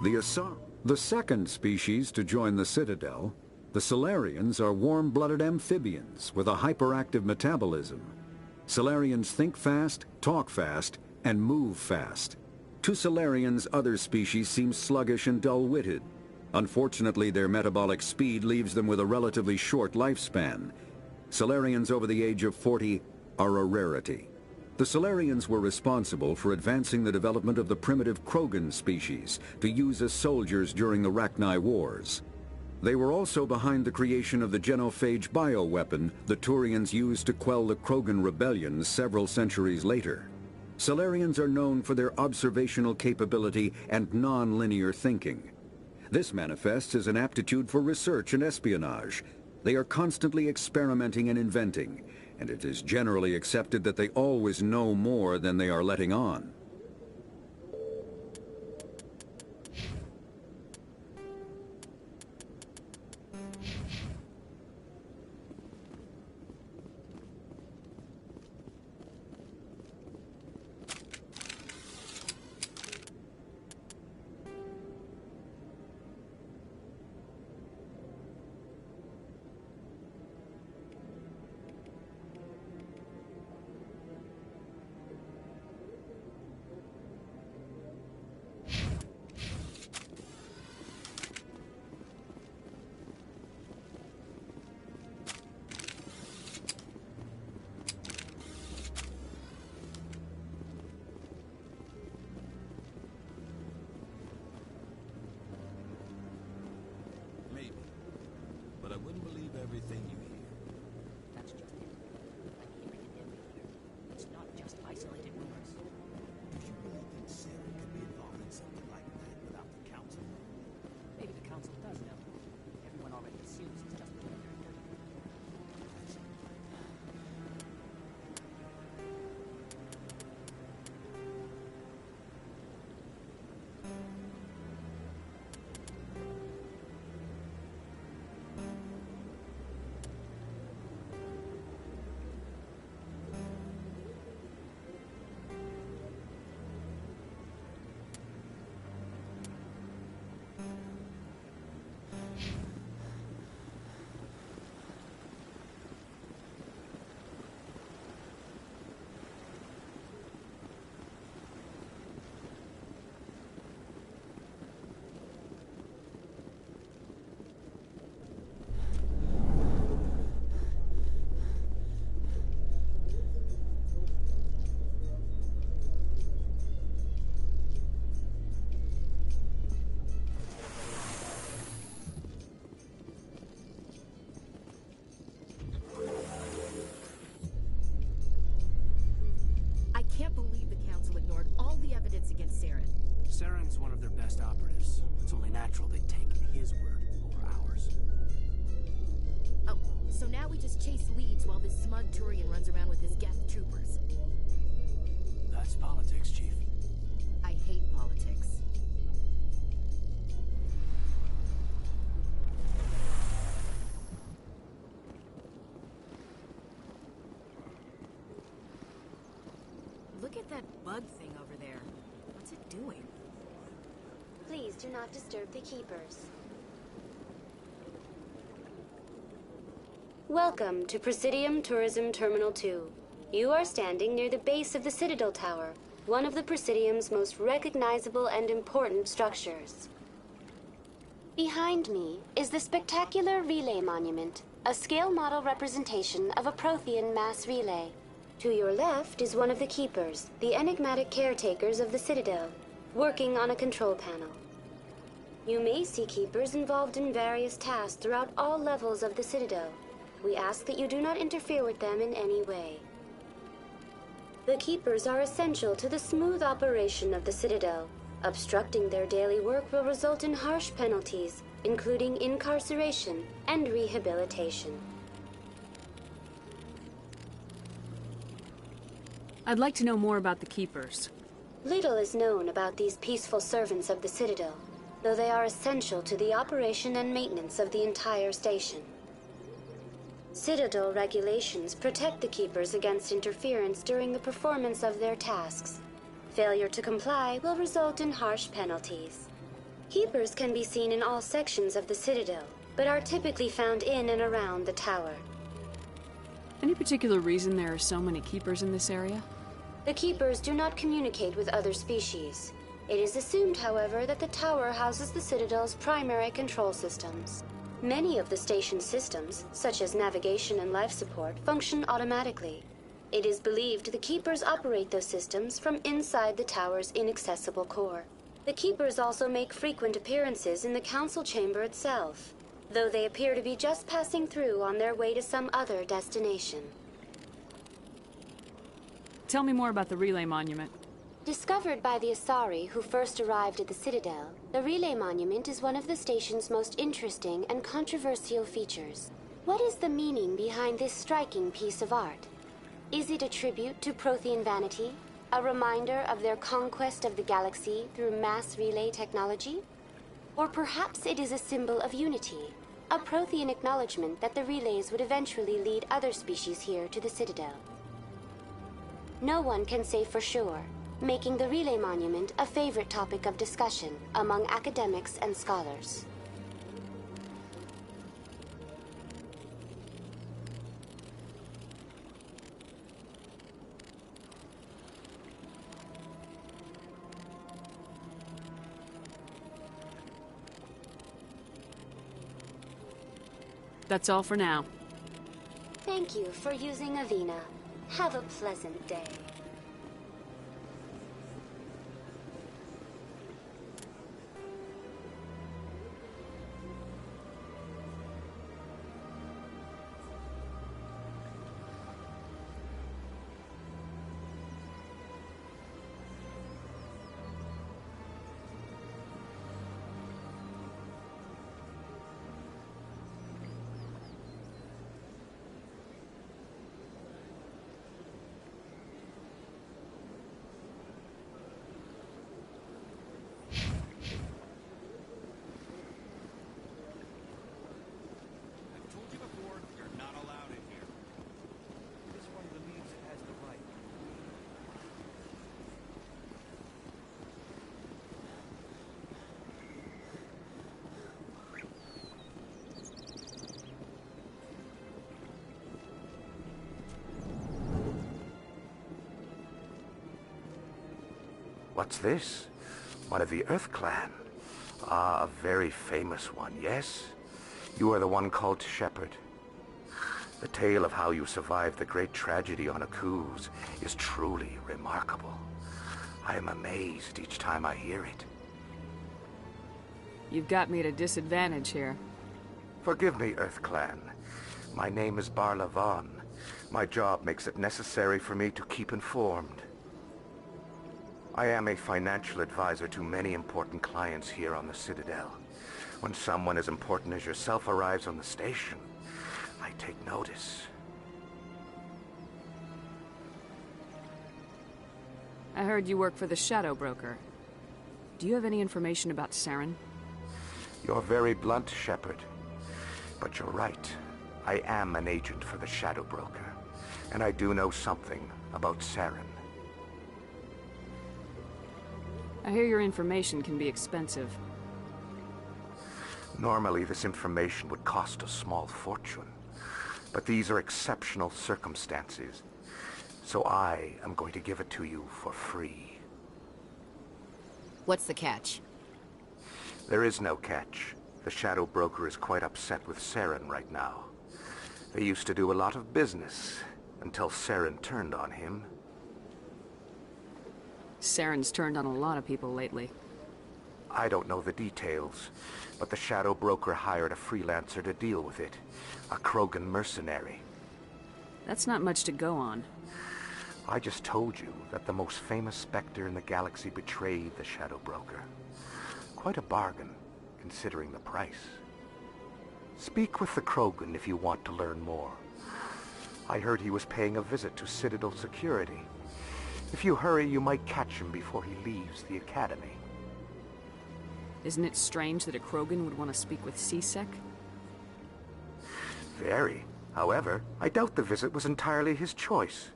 The second species to join the Citadel, the Salarians, are warm-blooded amphibians with a hyperactive metabolism. Salarians think fast, talk fast, and move fast. To Salarians, other species seem sluggish and dull-witted. Unfortunately, their metabolic speed leaves them with a relatively short lifespan. Salarians over the age of 40 are a rarity. The Salarians were responsible for advancing the development of the primitive Krogan species to use as soldiers during the Rachni Wars. They were also behind the creation of the genophage bioweapon the Turians used to quell the Krogan rebellions several centuries later. Salarians are known for their observational capability and non-linear thinking. This manifests as an aptitude for research and espionage. They are constantly experimenting and inventing, and it is generally accepted that they always know more than they are letting on. everything you hear. That's just it. I'm hearing it everywhere. It's not just isolated rumors. Do you really think Saren could be involved in something like that without the Council? Maybe the Council does know. Everyone already assumes he's just doing their dirty work. I can't believe the Council ignored all the evidence against Saren. Saren's one of their best operatives. It's only natural they'd take his word over ours. Oh, so now we just chase leads while this smug Turian runs around with his Geth troopers. That's politics, Chief. I hate politics. Look at that bug thing over there. What's it doing? Please do not disturb the Keepers. Welcome to Presidium Tourism Terminal 2. You are standing near the base of the Citadel Tower, one of the Presidium's most recognizable and important structures. Behind me is the spectacular Relay Monument, a scale model representation of a Prothean mass relay. To your left is one of the Keepers, the enigmatic caretakers of the Citadel, working on a control panel. You may see Keepers involved in various tasks throughout all levels of the Citadel. We ask that you do not interfere with them in any way. The Keepers are essential to the smooth operation of the Citadel. Obstructing their daily work will result in harsh penalties, including incarceration and rehabilitation. I'd like to know more about the Keepers. Little is known about these peaceful servants of the Citadel, though they are essential to the operation and maintenance of the entire station. Citadel regulations protect the Keepers against interference during the performance of their tasks. Failure to comply will result in harsh penalties. Keepers can be seen in all sections of the Citadel, but are typically found in and around the tower. Any particular reason there are so many keepers in this area? The Keepers do not communicate with other species. It is assumed, however, that the tower houses the Citadel's primary control systems. Many of the station's systems, such as navigation and life support, function automatically. It is believed the Keepers operate those systems from inside the tower's inaccessible core. The Keepers also make frequent appearances in the Council Chamber itself, though they appear to be just passing through on their way to some other destination. Tell me more about the Relay Monument. Discovered by the Asari who first arrived at the Citadel, the Relay Monument is one of the station's most interesting and controversial features. What is the meaning behind this striking piece of art? Is it a tribute to Prothean vanity? A reminder of their conquest of the galaxy through mass relay technology? Or perhaps it is a symbol of unity, a Prothean acknowledgement that the relays would eventually lead other species here to the Citadel. No one can say for sure, making the Relay Monument a favorite topic of discussion among academics and scholars. That's all for now. Thank you for using Avina. Have a pleasant day. What's this? One of the Earth Clan. Ah, a very famous one, yes? You are the one called Shepard. The tale of how you survived the great tragedy on Akuz is truly remarkable. I am amazed each time I hear it. You've got me at a disadvantage here. Forgive me, Earth Clan. My name is Barla Vaughn. My job makes it necessary for me to keep informed. I am a financial advisor to many important clients here on the Citadel. When someone as important as yourself arrives on the station, I take notice. I heard you work for the Shadow Broker. Do you have any information about Saren? You're very blunt, Shepard. But you're right. I am an agent for the Shadow Broker. And I do know something about Saren. I hear your information can be expensive. Normally, this information would cost a small fortune. But these are exceptional circumstances. So I am going to give it to you for free. What's the catch? There is no catch. The Shadow Broker is quite upset with Saren right now. They used to do a lot of business, until Saren turned on him. Saren's turned on a lot of people lately. I don't know the details, but the Shadow Broker hired a freelancer to deal with it. A Krogan mercenary. That's not much to go on. I just told you that the most famous Spectre in the galaxy betrayed the Shadow Broker. Quite a bargain, considering the price. Speak with the Krogan if you want to learn more. I heard he was paying a visit to Citadel security. If you hurry, you might catch him before he leaves the Academy. Isn't it strange that a Krogan would want to speak with C-Sec? Very. However, I doubt the visit was entirely his choice.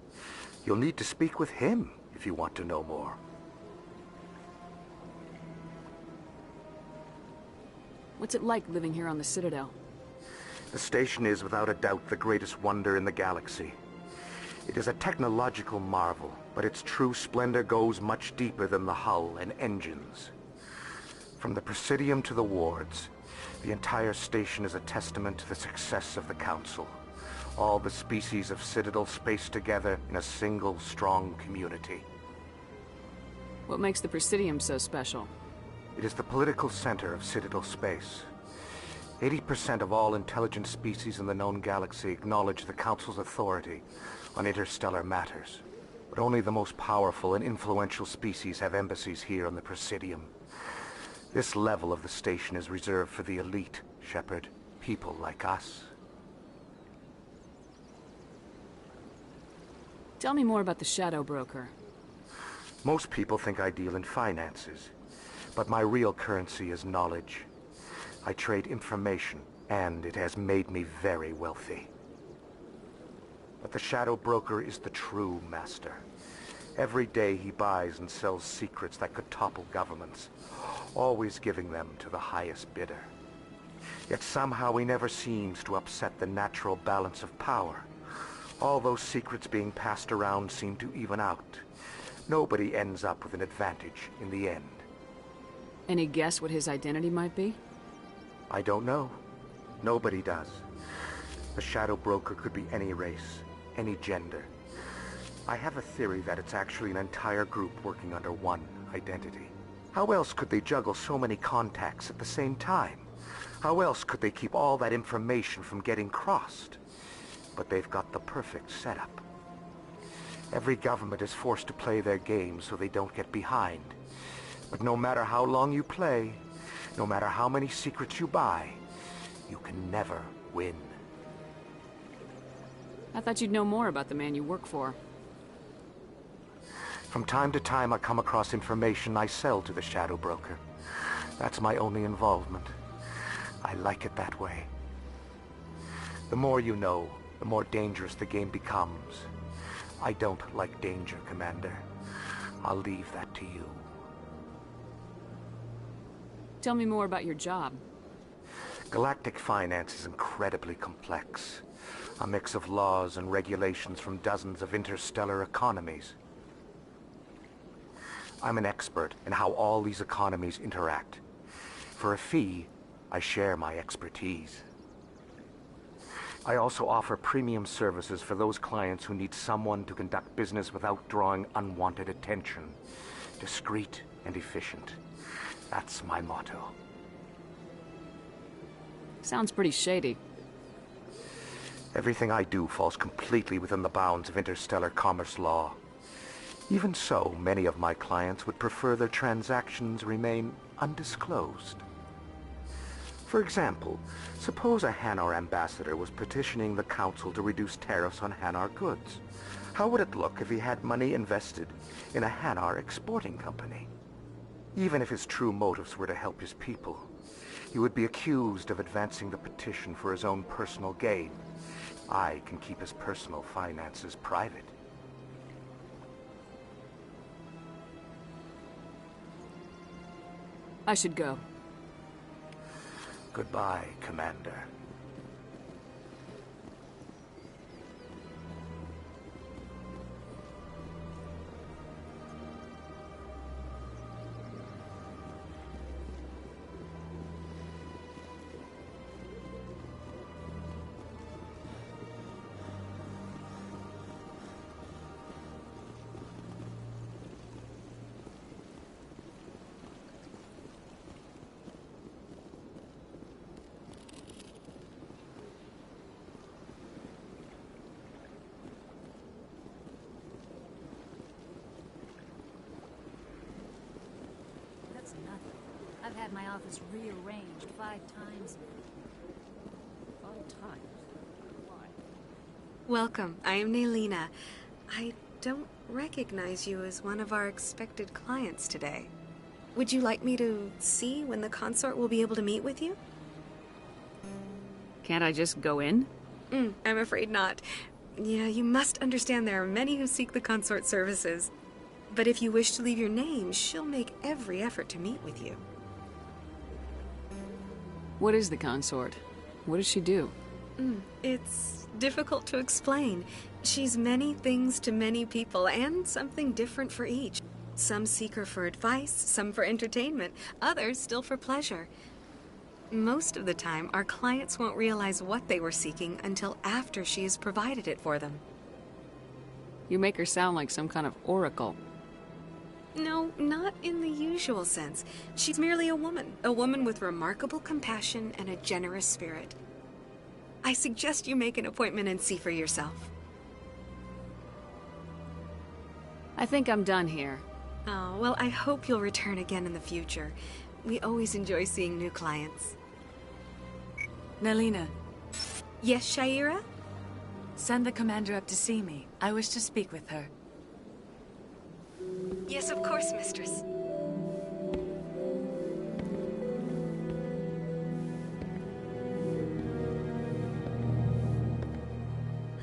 You'll need to speak with him if you want to know more. What's it like living here on the Citadel? The station is, without a doubt, the greatest wonder in the galaxy. It is a technological marvel, but its true splendor goes much deeper than the hull and engines. From the Presidium to the wards, the entire station is a testament to the success of the Council. All the species of Citadel spaced together in a single, strong community. What makes the Presidium so special? It is the political center of Citadel space. 80% of all intelligent species in the known galaxy acknowledge the Council's authority on interstellar matters. But only the most powerful and influential species have embassies here on the Presidium. This level of the station is reserved for the elite, Shepard. People like us. Tell me more about the Shadow Broker. Most people think I deal in finances, but my real currency is knowledge. I trade information, and it has made me very wealthy. But the Shadow Broker is the true master. Every day he buys and sells secrets that could topple governments, always giving them to the highest bidder. Yet somehow he never seems to upset the natural balance of power. All those secrets being passed around seem to even out. Nobody ends up with an advantage in the end. Any guess what his identity might be? I don't know. Nobody does. The Shadow Broker could be any race, any gender. I have a theory that it's actually an entire group working under one identity. How else could they juggle so many contacts at the same time? How else could they keep all that information from getting crossed? But they've got the perfect setup. Every government is forced to play their game so they don't get behind. But no matter how long you play, no matter how many secrets you buy, you can never win. I thought you'd know more about the man you work for. From time to time I come across information I sell to the Shadow Broker. That's my only involvement. I like it that way. The more you know, the more dangerous the game becomes. I don't like danger, Commander. I'll leave that to you. Tell me more about your job. Galactic finance is incredibly complex. A mix of laws and regulations from dozens of interstellar economies. I'm an expert in how all these economies interact. For a fee, I share my expertise. I also offer premium services for those clients who need someone to conduct business without drawing unwanted attention. Discreet and efficient. That's my motto. Sounds pretty shady. Everything I do falls completely within the bounds of interstellar commerce law. Even so, many of my clients would prefer their transactions remain undisclosed. For example, suppose a Hanar ambassador was petitioning the Council to reduce tariffs on Hanar goods. How would it look if he had money invested in a Hanar exporting company? Even if his true motives were to help his people, he would be accused of advancing the petition for his own personal gain. I can keep his personal finances private. I should go. Goodbye, Commander. That's nothing. I've had my office rearranged 5 times now. 5 times? Why? Welcome. I am Naylina. I don't recognize you as one of our expected clients today. Would you like me to see when the consort will be able to meet with you? Can't I just go in? I'm afraid not. Yeah, you must understand there are many who seek the consort services. But if you wish to leave your name, she'll make every effort to meet with you. What is the consort? What does she do? It's difficult to explain. She's many things to many people, and something different for each. Some seek her for advice, some for entertainment, others still for pleasure. Most of the time, our clients won't realize what they were seeking until after she has provided it for them. You make her sound like some kind of oracle. No, not in the usual sense. She's merely a woman with remarkable compassion and a generous spirit. I suggest you make an appointment and see for yourself. I think I'm done here. Oh, well, I hope you'll return again in the future. We always enjoy seeing new clients. Nelina, Yes, Shaira? send the commander up to see me. I wish to speak with her. Yes, of course, mistress.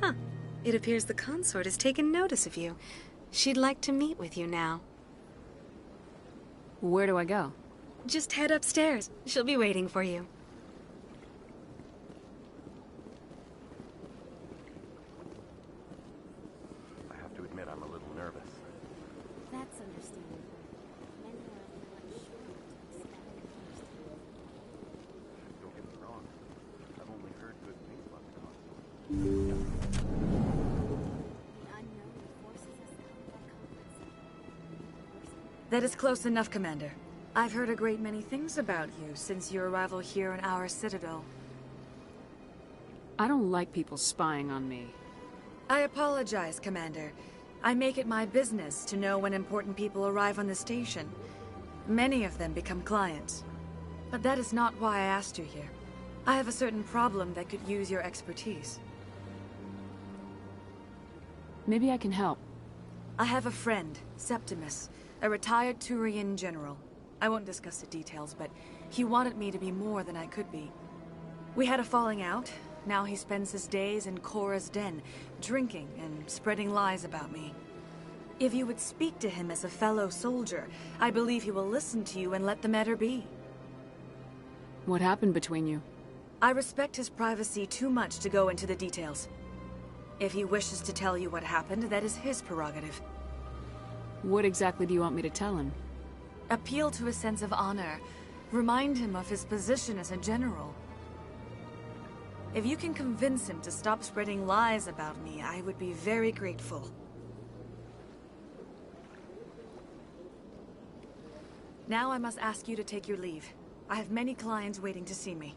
Huh. It appears the consort has taken notice of you. She'd like to meet with you now. Where do I go? Just head upstairs. She'll be waiting for you. I have to admit I'm a little nervous. That's understandable. Many are unsure to expect the first. Don't get me wrong. I've only heard good things about the consort. The unknown forces us out of our comfort zone. That is close enough, Commander. I've heard a great many things about you since your arrival here in our citadel. I don't like people spying on me. I apologize, Commander. I make it my business to know when important people arrive on the station. Many of them become clients. But that is not why I asked you here. I have a certain problem that could use your expertise. Maybe I can help. I have a friend, Septimus, a retired Turian general. I won't discuss the details, but he wanted me to be more than I could be. We had a falling out. Now he spends his days in Korra's den, drinking and spreading lies about me. If you would speak to him as a fellow soldier, I believe he will listen to you and let the matter be. What happened between you? I respect his privacy too much to go into the details. If he wishes to tell you what happened, that is his prerogative. What exactly do you want me to tell him? Appeal to his sense of honor. Remind him of his position as a general. If you can convince him to stop spreading lies about me, I would be very grateful. Now I must ask you to take your leave. I have many clients waiting to see me.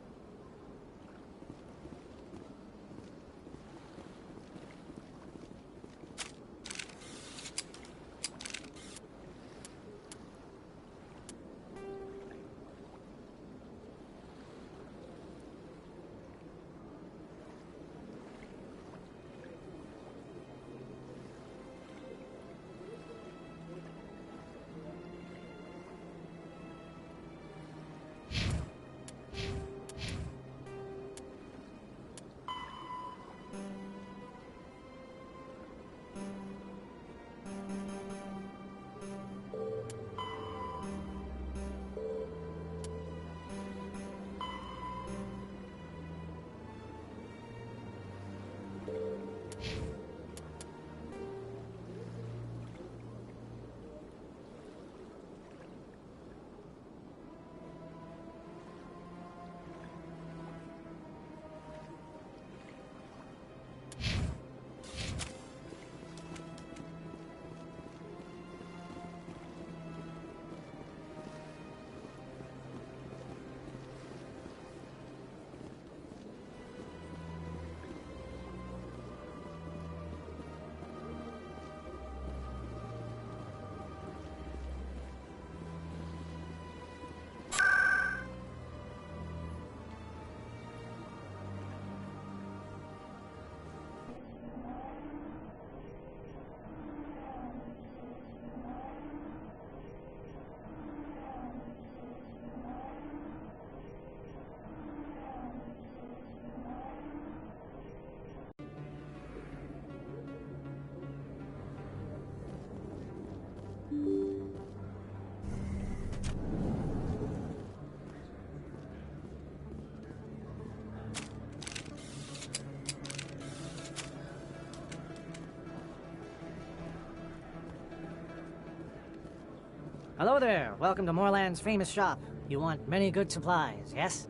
Hello there. Welcome to Moorland's famous shop. You want many good supplies, yes?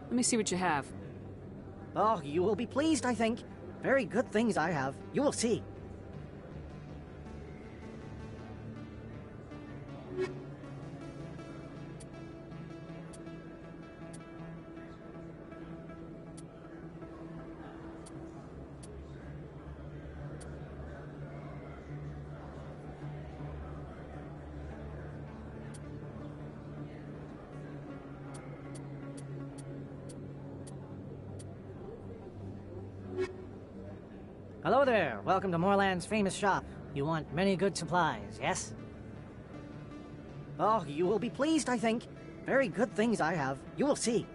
Let me see what you have. Oh, you will be pleased, I think. Very good things I have. You will see. Hello there. Welcome to Moorland's famous shop. You want many good supplies, yes? Oh, you will be pleased, I think. Very good things I have. You will see.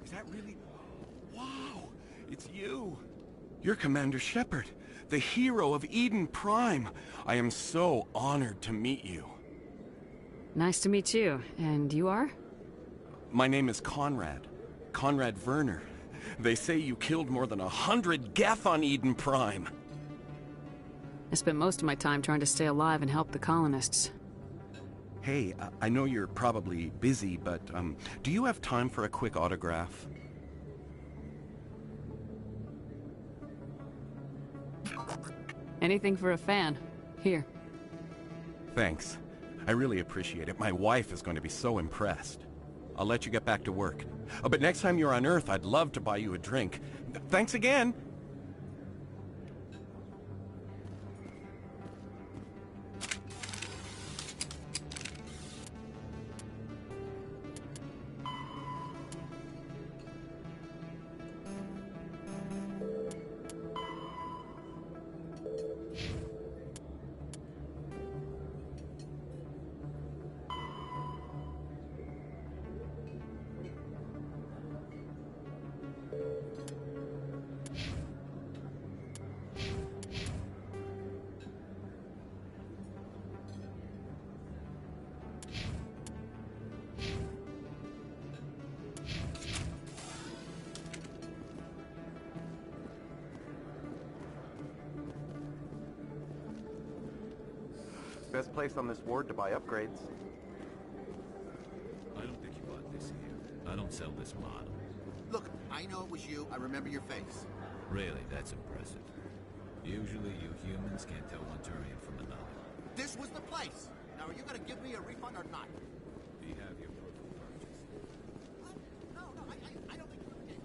Is that really... Wow! It's you! You're Commander Shepard, the hero of Eden Prime. I am so honored to meet you. Nice to meet you. And you are? My name is Conrad. Conrad Werner. They say you killed more than 100 Geth on Eden Prime. I spent most of my time trying to stay alive and help the colonists. Hey, I know you're probably busy, but do you have time for a quick autograph? Anything for a fan. Here. Thanks. I really appreciate it. My wife is going to be so impressed. I'll let you get back to work. But next time you're on Earth, I'd love to buy you a drink. Thanks again! Best place on this ward to buy upgrades. I don't think you bought this here. I don't sell this model. Look, I know it was you. I remember your face. Really, that's impressive. Usually you humans can't tell one Turian from another. This was the place. Now, are you going to give me a refund or not? Do you have your proof of purchase? No, I don't think you did.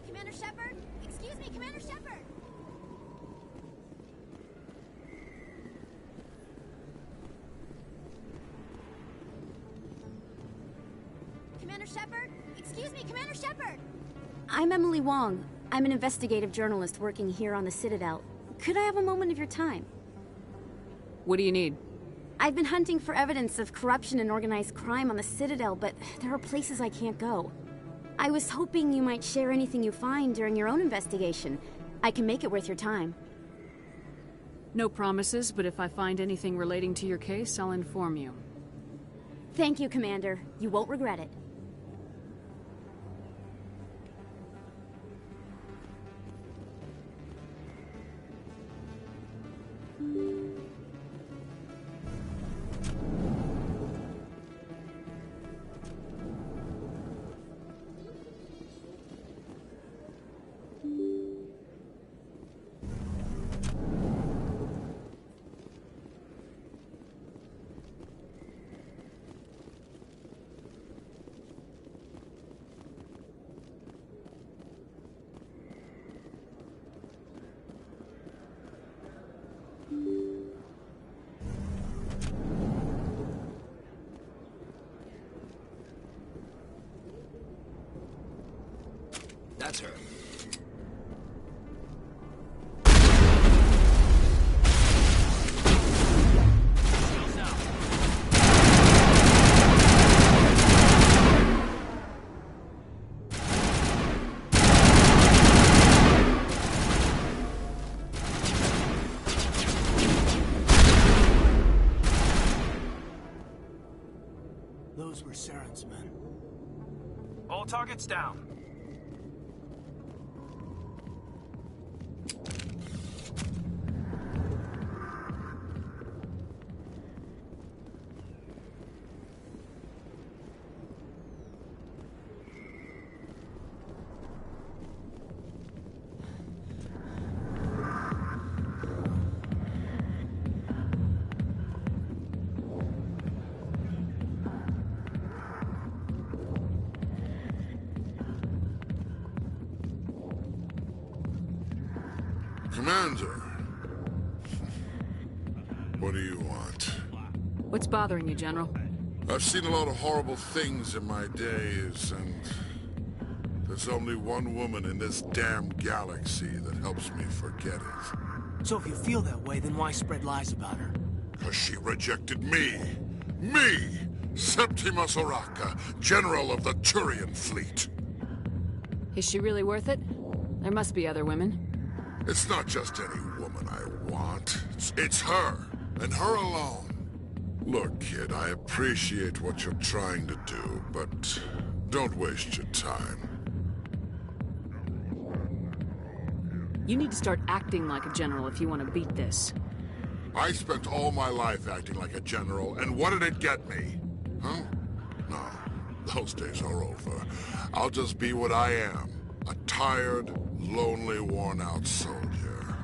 Commander Shepard? Excuse me, Commander Shepard! Commander Shepard? Excuse me, Commander Shepard! I'm Emily Wong. I'm an investigative journalist working here on the Citadel. Could I have a moment of your time? What do you need? I've been hunting for evidence of corruption and organized crime on the Citadel, but there are places I can't go. I was hoping you might share anything you find during your own investigation. I can make it worth your time. No promises, but if I find anything relating to your case, I'll inform you. Thank you, Commander. You won't regret it. That's her. Those were Saren's men. All targets down. Commander, what do you want? What's bothering you, General? I've seen a lot of horrible things in my days, and there's only one woman in this damn galaxy that helps me forget it. So if you feel that way, then why spread lies about her? Because she rejected me! Me! Septimus Oraka, General of the Turian Fleet! Is she really worth it? There must be other women. It's not just any woman I want. It's her, and her alone. Look, kid, I appreciate what you're trying to do, but don't waste your time. You need to start acting like a general if you want to beat this. I spent all my life acting like a general, and what did it get me? Huh? No, those days are over. I'll just be what I am. A tired, lonely, worn-out soldier.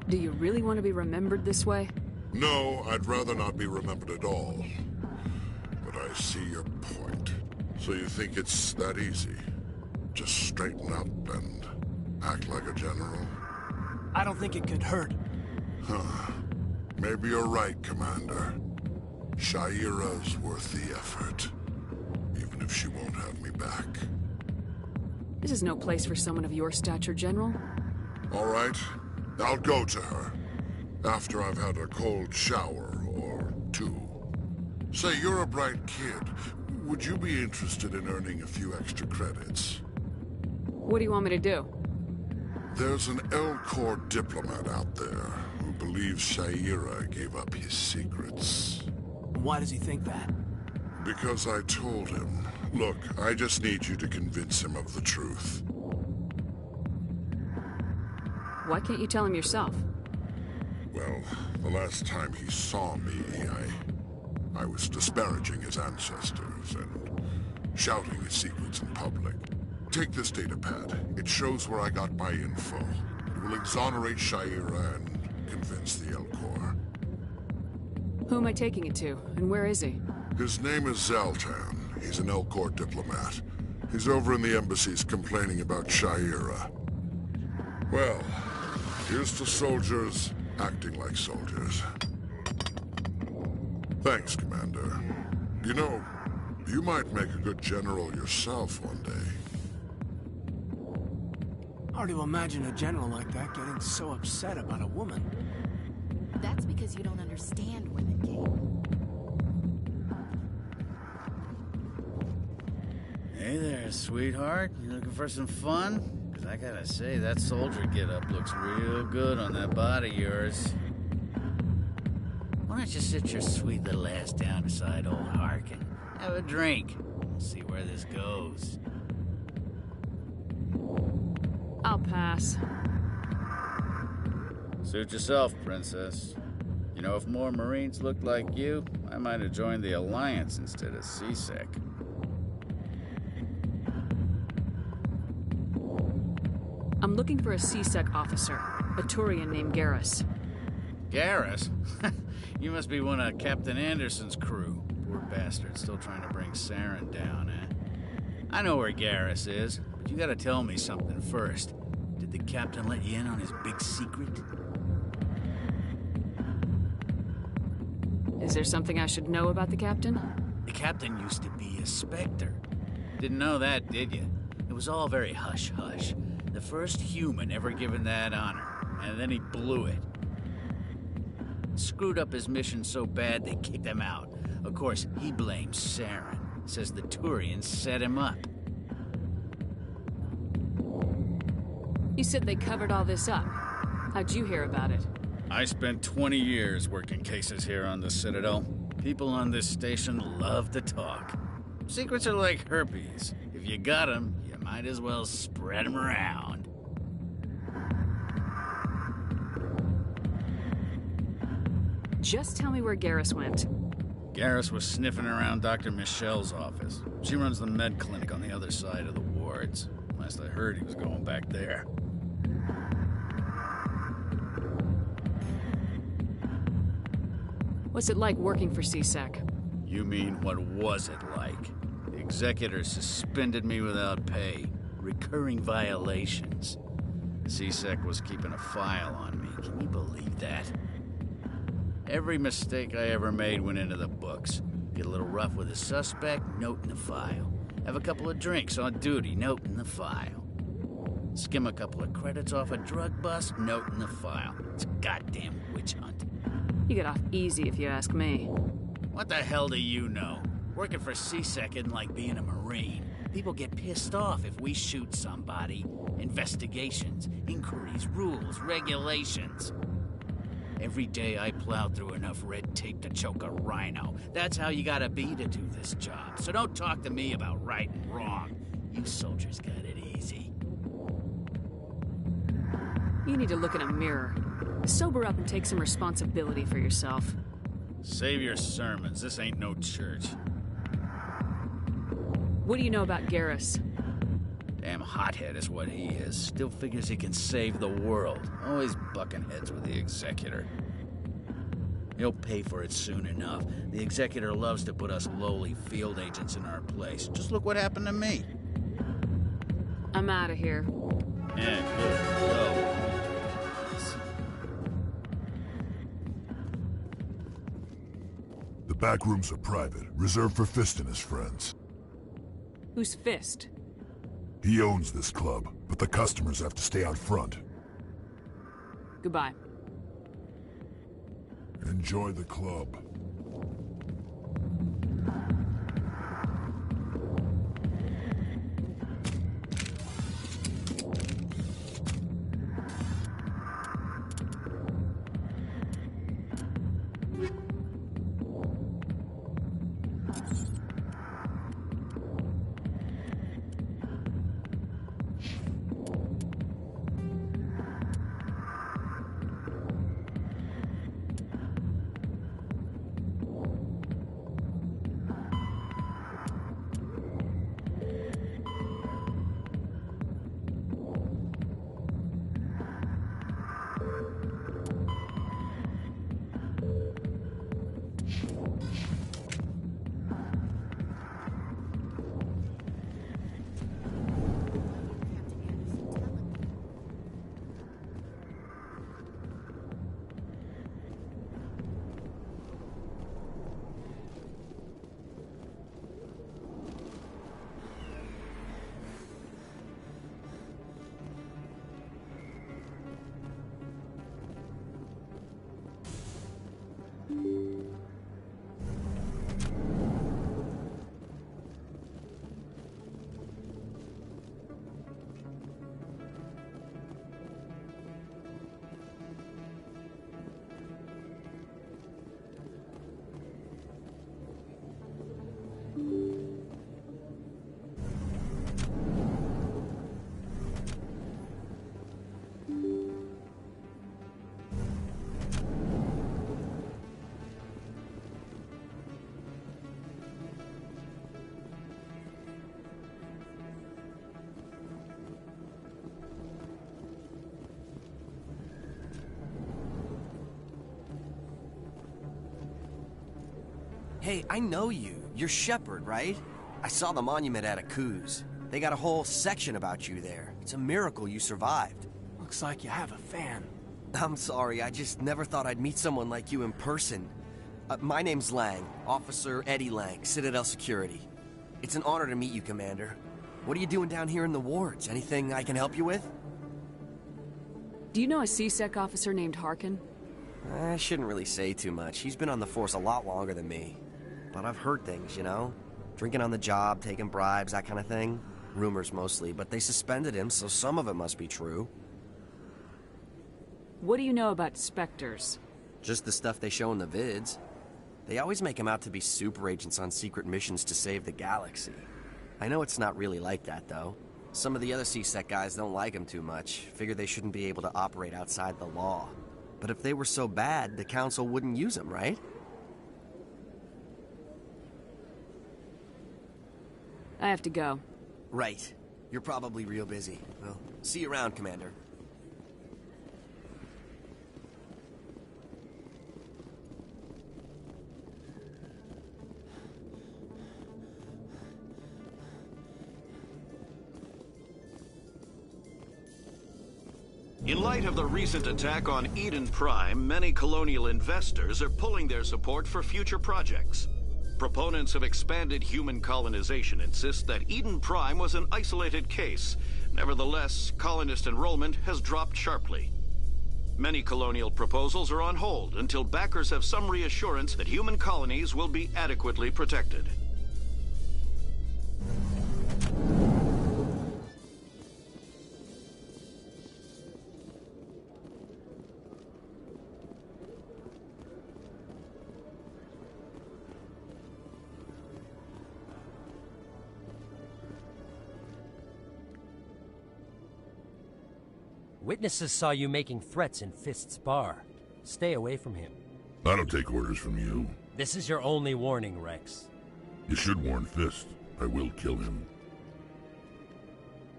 Do you really want to be remembered this way? No, I'd rather not be remembered at all. But I see your point. So you think it's that easy? Just straighten up and act like a general? I don't think it could hurt. Huh. Maybe you're right, Commander. Sha'ira's worth the effort. Even if she won't have me back. This is no place for someone of your stature, General. All right. I'll go to her. After I've had a cold shower or two. Say, you're a bright kid. Would you be interested in earning a few extra credits? What do you want me to do? There's an Elcor diplomat out there who believes Sha'ira gave up his secrets. Why does he think that? Because I told him. Look, I just need you to convince him of the truth. Why can't you tell him yourself? Well, the last time he saw me, I was disparaging his ancestors and shouting his secrets in public. Take this datapad. It shows where I got my info. It will exonerate Sha'ira and convince the Elcor. Who am I taking it to, and where is he? His name is Zaltan. He's an Elcor diplomat. He's over in the embassies complaining about Sha'ira. Well, here's to soldiers acting like soldiers. Thanks, Commander. You know, you might make a good general yourself one day. Hard to imagine a general like that getting so upset about a woman. That's because you don't understand women, Kate. Hey there, sweetheart. You looking for some fun? Because I gotta say, that soldier get-up looks real good on that body of yours. Why don't you sit your sweet little ass down beside old Harkin? Have a drink. We'll see where this goes. I'll pass. Suit yourself, Princess. You know, if more Marines looked like you, I might have joined the Alliance instead of CSEC. I'm looking for a CSEC officer, a Turian named Garrus. Garrus? You must be one of Captain Anderson's crew. Poor bastard, still trying to bring Saren down, eh? I know where Garrus is, but you gotta tell me something first. Did the captain let you in on his big secret? Is there something I should know about the captain? The captain used to be a Spectre. Didn't know that, did you? It was all very hush-hush. The first human ever given that honor, and then he blew it. Screwed up his mission so bad they kicked him out. Of course, he blames Saren. Says the Turians set him up. You said they covered all this up. How'd you hear about it? I spent 20 years working cases here on the Citadel. People on this station love to talk. Secrets are like herpes. If you got them, you might as well spread them around. Just tell me where Garrus went. Garrus was sniffing around Dr. Michelle's office. She runs the med clinic on the other side of the wards. Last I heard, he was going back there. What's it like working for C-Sec? You mean, what was it like? The executor suspended me without pay. Recurring violations. C-Sec was keeping a file on me. Can you believe that? Every mistake I ever made went into the books. Get a little rough with a suspect, note in the file. Have a couple of drinks on duty, note in the file. Skim a couple of credits off a drug bust, note in the file. It's a goddamn witch hunt. You get off easy if you ask me. What the hell do you know? Working for C-Sec isn't like being a Marine. People get pissed off if we shoot somebody. Investigations, inquiries, rules, regulations. Every day I plow through enough red tape to choke a rhino. That's how you gotta be to do this job. So don't talk to me about right and wrong. You soldiers got it easy. You need to look in a mirror. Sober up and take some responsibility for yourself. Save your sermons. This ain't no church. What do you know about Garrus? Damn hothead is what he is. Still figures he can save the world. Always bucking heads with the executor. He'll pay for it soon enough. The executor loves to put us lowly field agents in our place. Just look what happened to me. I'm out of here. Yeah, good. Go. The back rooms are private, reserved for Fist and his friends. Who's Fist? He owns this club, but the customers have to stay out front. Goodbye. Enjoy the club. Hey, I know you. You're Shepard, right? I saw the monument at Akuz. They got a whole section about you there. It's a miracle you survived. Looks like you have a fan. I'm sorry, I just never thought I'd meet someone like you in person. My name's Lang, Officer Eddie Lang, Citadel Security. It's an honor to meet you, Commander. What are you doing down here in the wards? Anything I can help you with? Do you know a C-Sec officer named Harkin? I shouldn't really say too much. He's been on the force a lot longer than me. But I've heard things, you know? Drinking on the job, taking bribes, that kind of thing. Rumors mostly, but they suspended him, so some of it must be true. What do you know about Spectres? Just the stuff they show in the vids. They always make him out to be super agents on secret missions to save the galaxy. I know it's not really like that, though. Some of the other C-Sec guys don't like him too much, figure they shouldn't be able to operate outside the law. But if they were so bad, the Council wouldn't use him, right? I have to go. Right. You're probably real busy. Well, see you around, Commander. In light of the recent attack on Eden Prime, many colonial investors are pulling their support for future projects. Proponents of expanded human colonization insist that Eden Prime was an isolated case. Nevertheless, colonist enrollment has dropped sharply. Many colonial proposals are on hold until backers have some reassurance that human colonies will be adequately protected. Witnesses saw you making threats in Fist's bar. Stay away from him. I don't take orders from you. This is your only warning, Rex. You should warn Fist. I will kill him.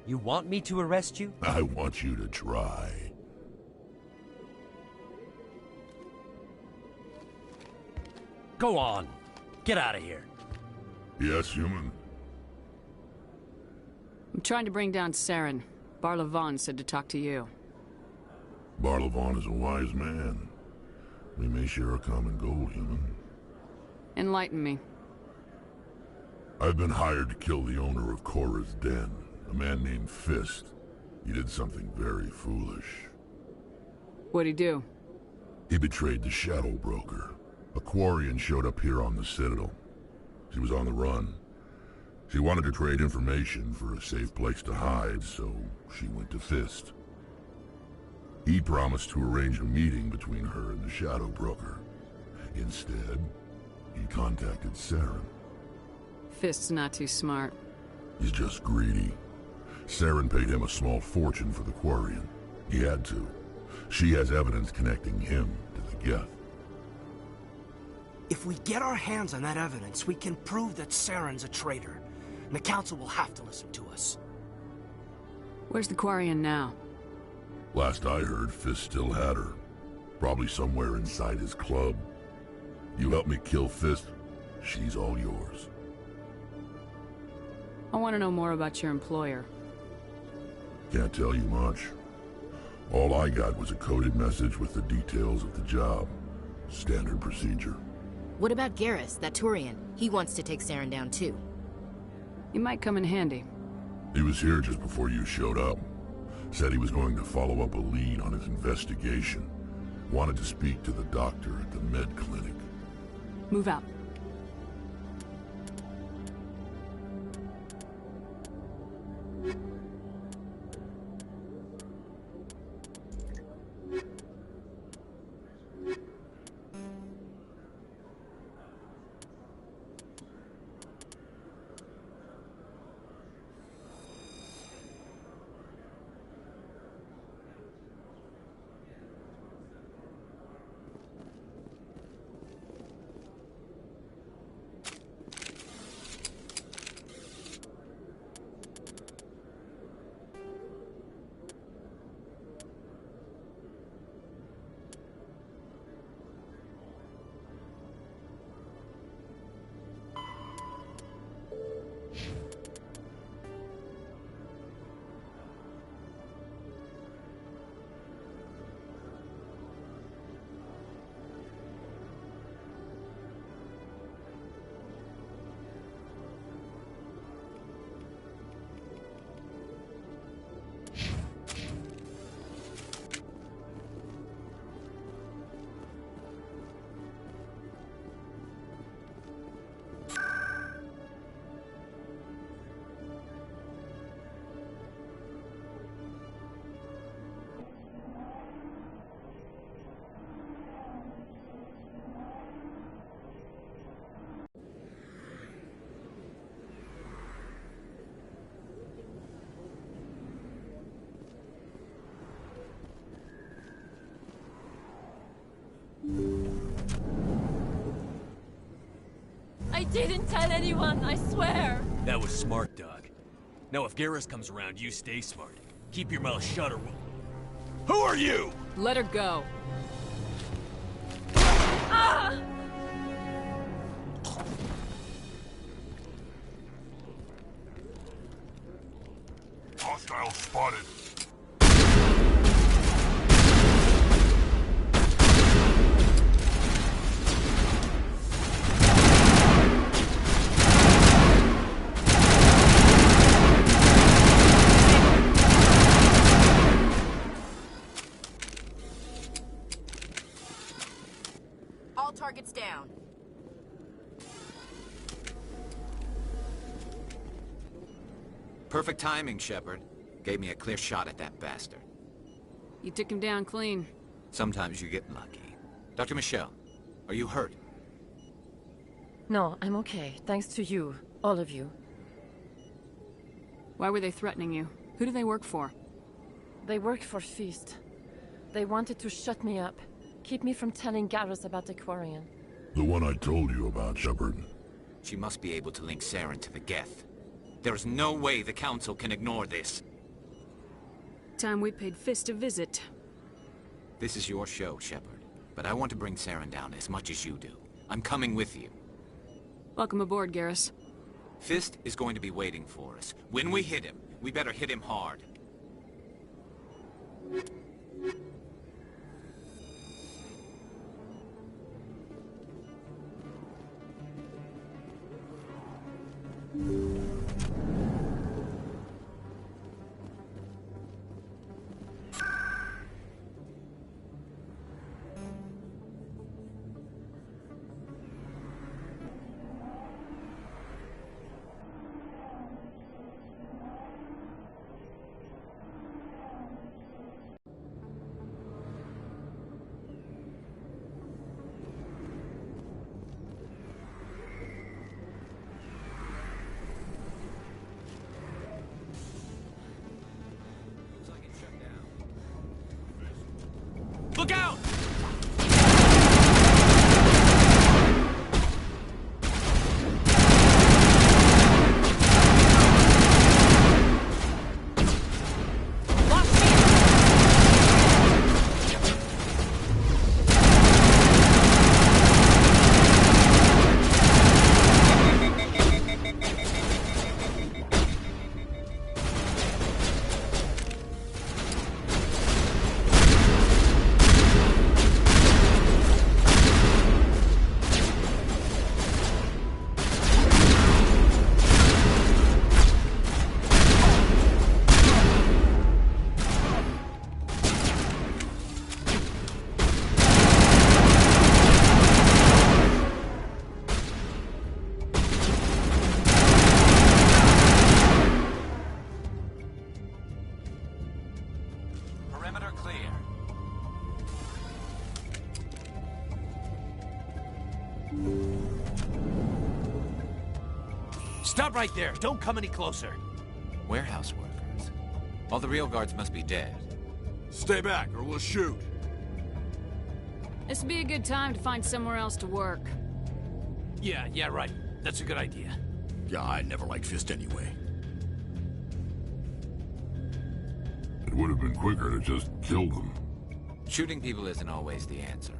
You want me to arrest you? I want you to try. Go on. Get out of here. Yes, human. I'm trying to bring down Saren. Barlavon said to talk to you. Barlavon is a wise man. We may share a common goal, human. Enlighten me. I've been hired to kill the owner of Korra's Den, a man named Fist. He did something very foolish. What'd he do? He betrayed the Shadow Broker. A Quarian showed up here on the Citadel. She was on the run. She wanted to trade information for a safe place to hide, so she went to Fist. He promised to arrange a meeting between her and the Shadow Broker. Instead, he contacted Saren. Fist's not too smart. He's just greedy. Saren paid him a small fortune for the Quarian. He had to. She has evidence connecting him to the Geth. If we get our hands on that evidence, we can prove that Saren's a traitor. And the Council will have to listen to us. Where's the Quarian now? Last I heard, Fist still had her. Probably somewhere inside his club. You help me kill Fist, she's all yours. I want to know more about your employer. Can't tell you much. All I got was a coded message with the details of the job. Standard procedure. What about Garrus, that Turian? He wants to take Saren down too. He might come in handy. He was here just before you showed up. Said he was going to follow up a lead on his investigation. Wanted to speak to the doctor at the med clinic. Move out. didn't tell anyone, I swear. That was smart, Doug. Now if Garrus comes around, you stay smart. Keep your mouth shut or we'll... Who are you? Let her go. Ah! Hostile spotted. All targets down. Perfect timing, Shepard. Gave me a clear shot at that bastard. You took him down clean. Sometimes you get lucky. Dr. Michelle, are you hurt? No, I'm okay. Thanks to you. All of you. Why were they threatening you? Who do they work for? They work for Feast. They wanted to shut me up. Keep me from telling Garrus about the Quarian. The one I told you about, Shepard. She must be able to link Saren to the Geth. There is no way the Council can ignore this. Time we paid Fist a visit. This is your show, Shepard. But I want to bring Saren down as much as you do. I'm coming with you. Welcome aboard, Garrus. Fist is going to be waiting for us. When we hit him, we better hit him hard. Look out! Perimeter clear. Stop right there. Don't come any closer. Warehouse workers. All the real guards must be dead. Stay back or we'll shoot. This would be a good time to find somewhere else to work. Yeah, right. That's a good idea. Yeah, I never liked Fist anyway. It would have been quicker to just kill them. Shooting people isn't always the answer.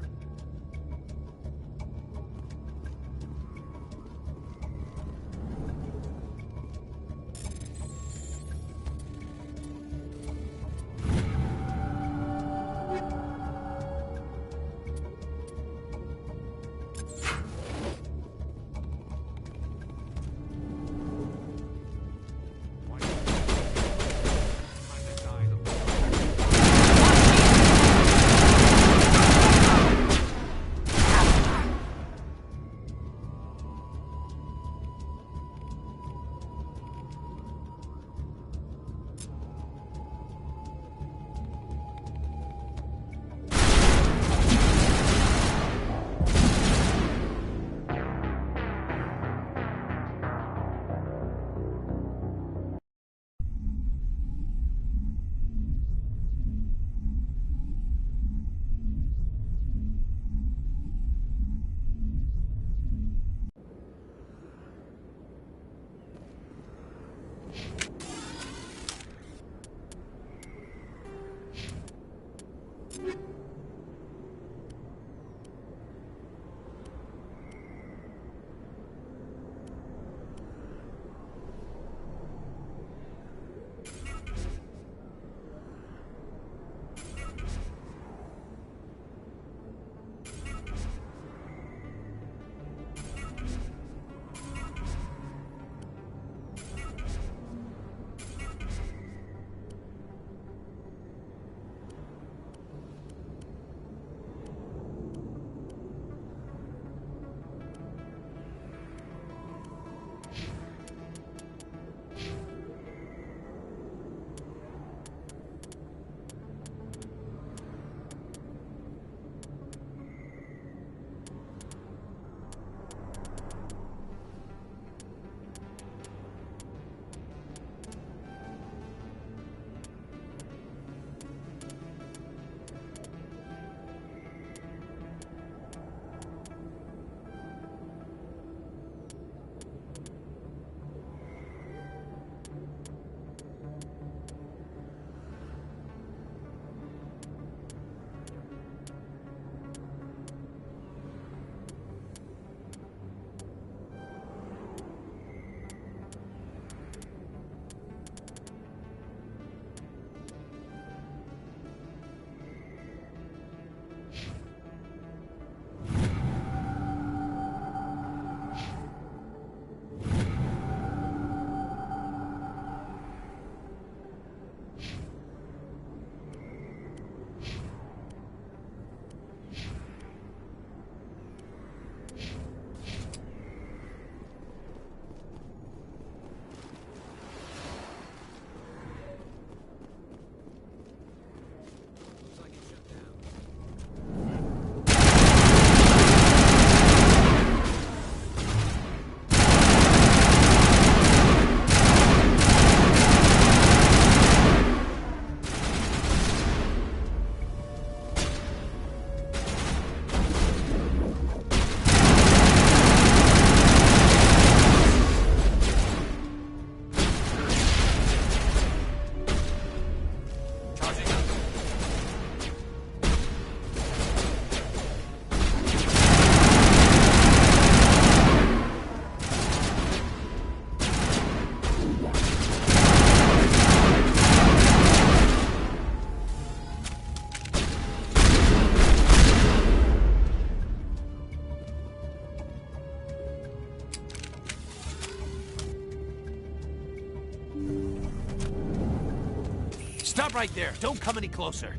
Stop right there. Don't come any closer.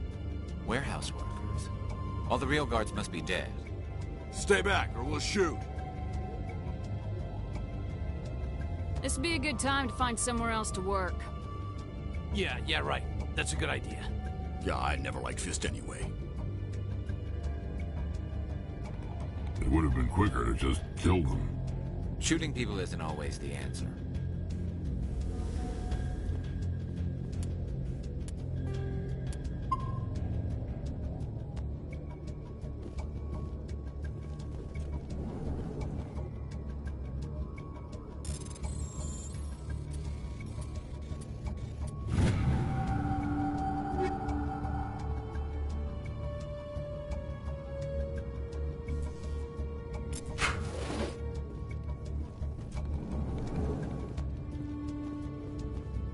Warehouse workers. All the real guards must be dead. Stay back, or we'll shoot. This would be a good time to find somewhere else to work. Yeah, right. That's a good idea. Yeah, I never liked Fist anyway. It would have been quicker to just kill them. Shooting people isn't always the answer.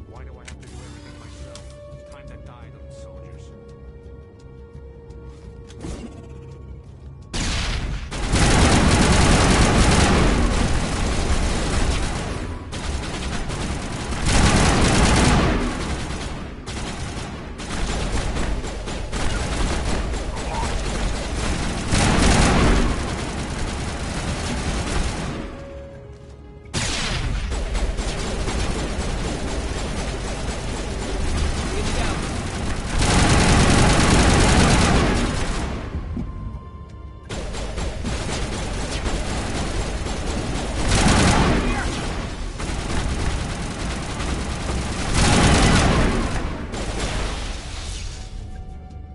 Why do I have to do everything myself? It's time to die, little soldiers.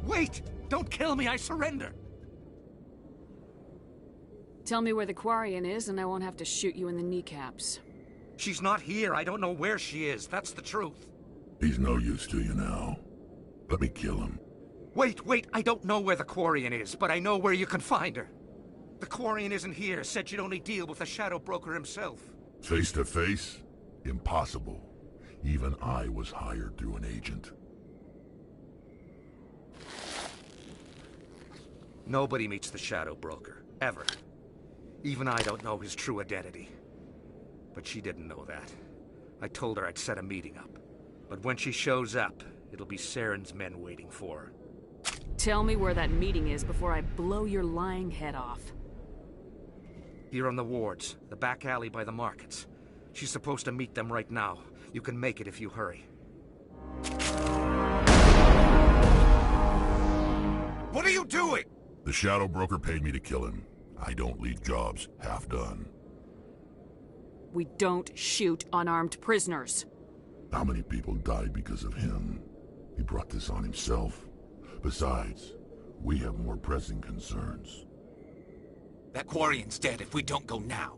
Wait! Don't kill me, I surrender! Tell me where the Quarian is, and I won't have to shoot you in the kneecaps. She's not here. I don't know where she is. That's the truth. He's no use to you now. Let me kill him. Wait, I don't know where the Quarian is, but I know where you can find her. The Quarian isn't here. Said you'd only deal with the Shadow Broker himself. Face to face? Impossible. Even I was hired through an agent. Nobody meets the Shadow Broker. Ever. Even I don't know his true identity. But she didn't know that. I told her I'd set a meeting up. But when she shows up, it'll be Saren's men waiting for her. Tell me where that meeting is before I blow your lying head off. Here on the wards, the back alley by the markets. She's supposed to meet them right now. You can make it if you hurry. What are you doing? The Shadow Broker paid me to kill him. I don't leave jobs half done. We don't shoot unarmed prisoners. How many people died because of him? He brought this on himself. Besides, we have more pressing concerns. That Quarian's dead if we don't go now.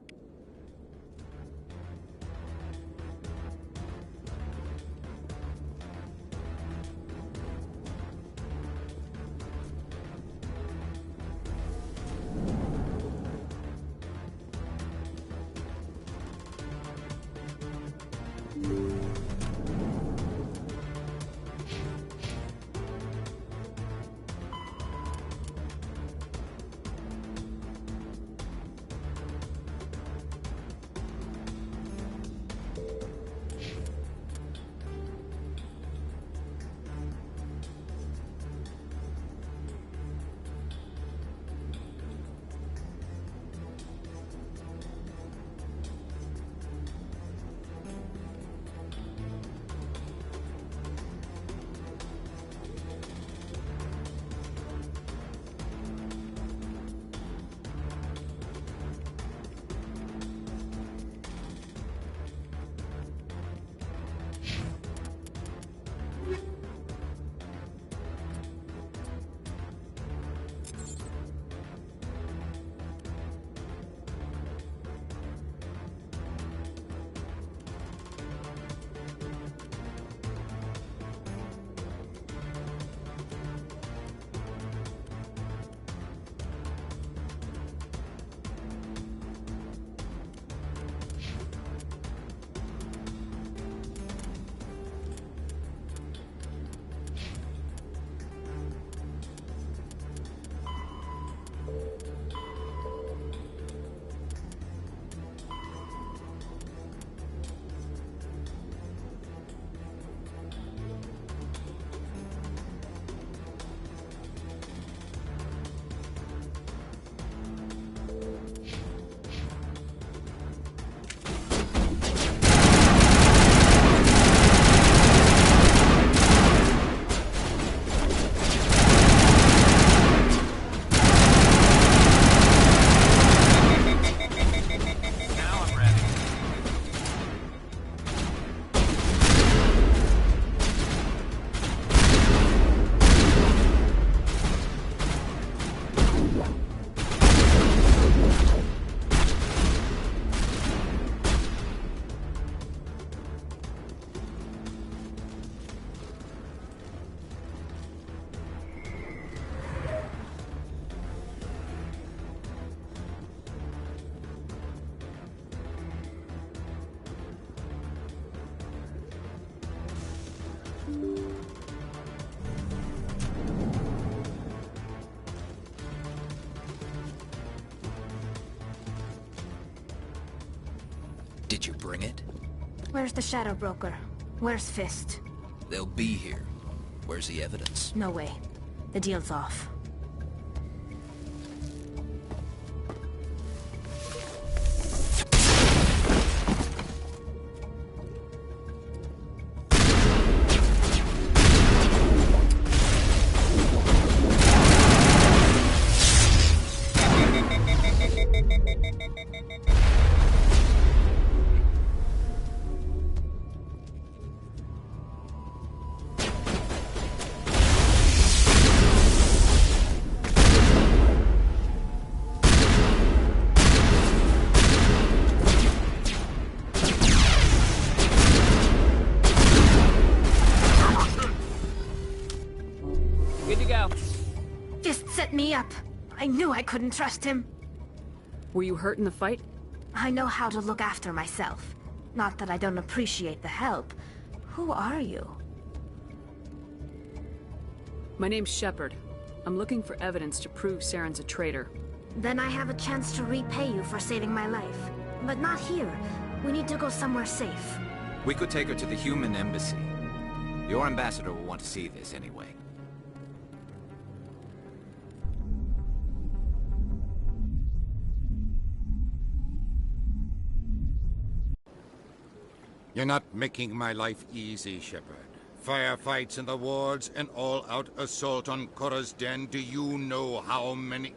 Did you bring it? Where's the Shadow Broker? Where's Fist? They'll be here. Where's the evidence? No way. The deal's off. I knew I couldn't trust him. Were you hurt in the fight? I know how to look after myself. Not that I don't appreciate the help. Who are you? My name's Shepard. I'm looking for evidence to prove Saren's a traitor. Then I have a chance to repay you for saving my life. But not here. We need to go somewhere safe. We could take her to the human embassy. Your ambassador will want to see this anyway. You're not making my life easy, Shepard. Firefights in the wards, an all-out assault on Korra's den. Do you know how many...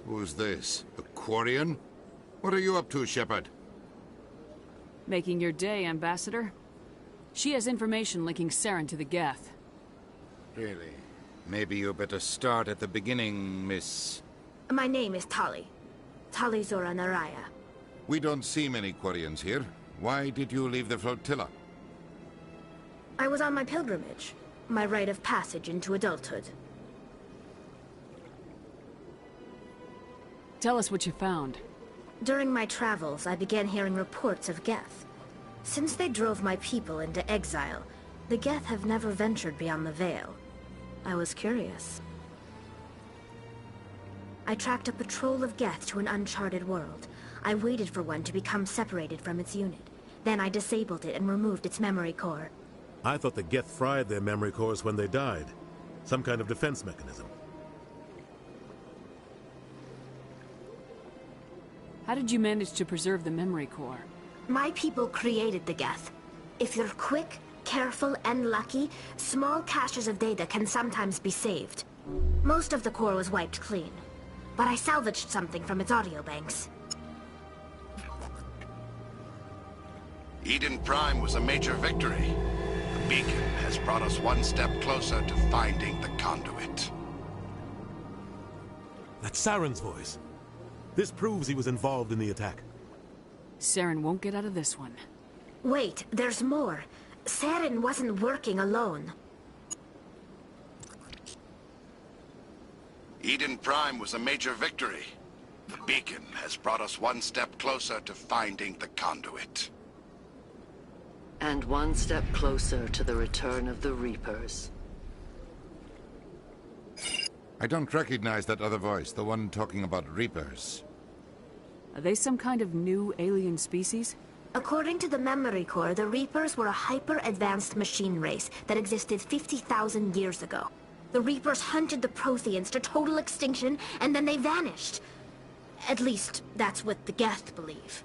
Who's this? A Quarian? What are you up to, Shepard? Making your day, Ambassador. She has information linking Saren to the Geth. Really? Maybe you better start at the beginning, Miss... My name is Tali. Tali Zora Naraya. We don't see many Quarians here. Why did you leave the flotilla? I was on my pilgrimage. My rite of passage into adulthood. Tell us what you found. During my travels, I began hearing reports of Geth. Since they drove my people into exile, the Geth have never ventured beyond the Veil. I was curious. I tracked a patrol of Geth to an uncharted world. I waited for one to become separated from its unit. Then I disabled it and removed its memory core. I thought the Geth fried their memory cores when they died. Some kind of defense mechanism. How did you manage to preserve the memory core? My people created the Geth. If you're quick, careful, and lucky, small caches of data can sometimes be saved. Most of the core was wiped clean, but I salvaged something from its audio banks. Eden Prime was a major victory. The beacon has brought us one step closer to finding the conduit. That's Saren's voice. This proves he was involved in the attack. Saren won't get out of this one. Wait, there's more. Saren wasn't working alone. Eden Prime was a major victory. The beacon has brought us one step closer to finding the conduit. And one step closer to the return of the Reapers. I don't recognize that other voice, the one talking about Reapers. Are they some kind of new alien species? According to the memory core, the Reapers were a hyper-advanced machine race that existed 50,000 years ago. The Reapers hunted the Protheans to total extinction, and then they vanished. At least, that's what the Geth believe.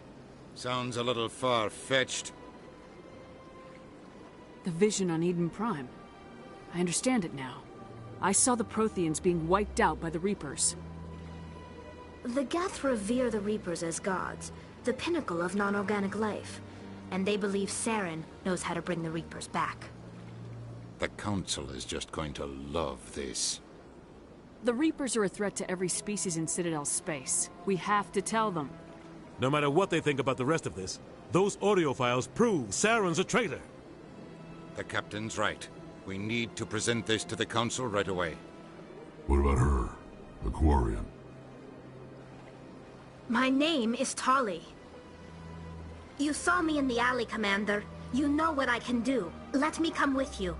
Sounds a little far-fetched. The vision on Eden Prime. I understand it now. I saw the Protheans being wiped out by the Reapers. The Geth revere the Reapers as gods, the pinnacle of non-organic life. And they believe Saren knows how to bring the Reapers back. The Council is just going to love this. The Reapers are a threat to every species in Citadel space. We have to tell them. No matter what they think about the rest of this, those audio files prove Saren's a traitor. The Captain's right. We need to present this to the Council right away. What about her? The Quarian? My name is Tali. You saw me in the alley, Commander. You know what I can do. Let me come with you.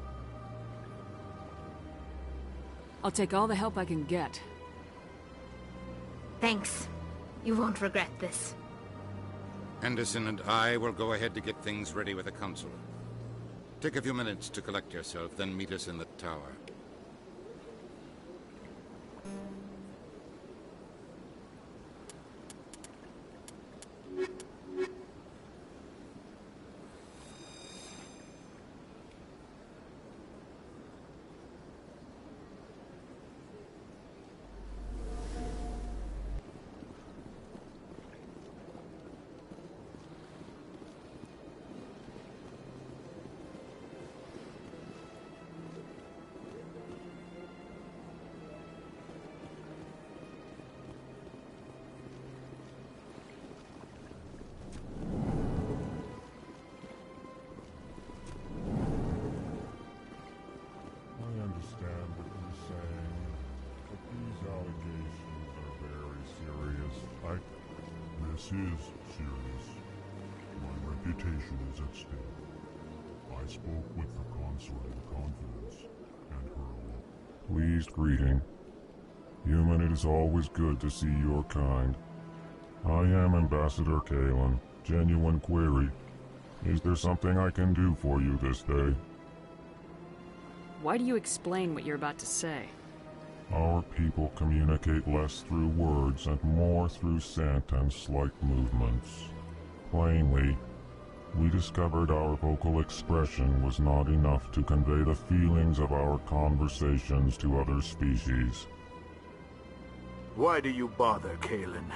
I'll take all the help I can get. Thanks. You won't regret this. Anderson and I will go ahead to get things ready with the Council. Take a few minutes to collect yourself, then meet us in the tower. This is serious. My reputation is at stake. I spoke with the consort in confidence, and her pleased greeting. Human, it is always good to see your kind. I am Ambassador Kalen. Genuine query. Is there something I can do for you this day? Why do you explain what you're about to say? Our people communicate less through words and more through scent and slight movements. Plainly, we discovered our vocal expression was not enough to convey the feelings of our conversations to other species. Why do you bother, Kalen?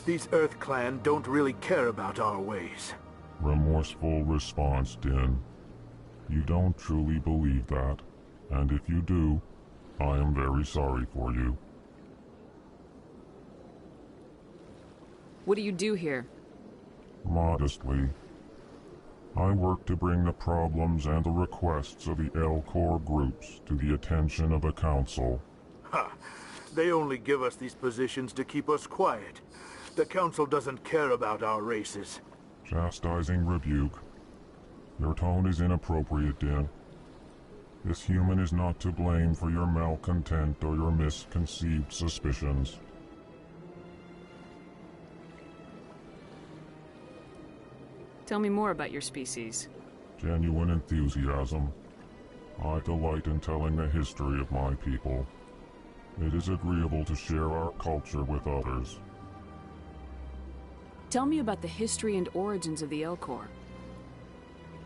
These Earth Clan don't really care about our ways. Remorseful response, Din. You don't truly believe that, and if you do, I am very sorry for you. What do you do here? Modestly. I work to bring the problems and the requests of the Elcor groups to the attention of the Council. Ha! They only give us these positions to keep us quiet. The Council doesn't care about our races. Chastising rebuke. Your tone is inappropriate, Din. This human is not to blame for your malcontent or your misconceived suspicions. Tell me more about your species. Genuine enthusiasm. I delight in telling the history of my people. It is agreeable to share our culture with others. Tell me about the history and origins of the Elcor.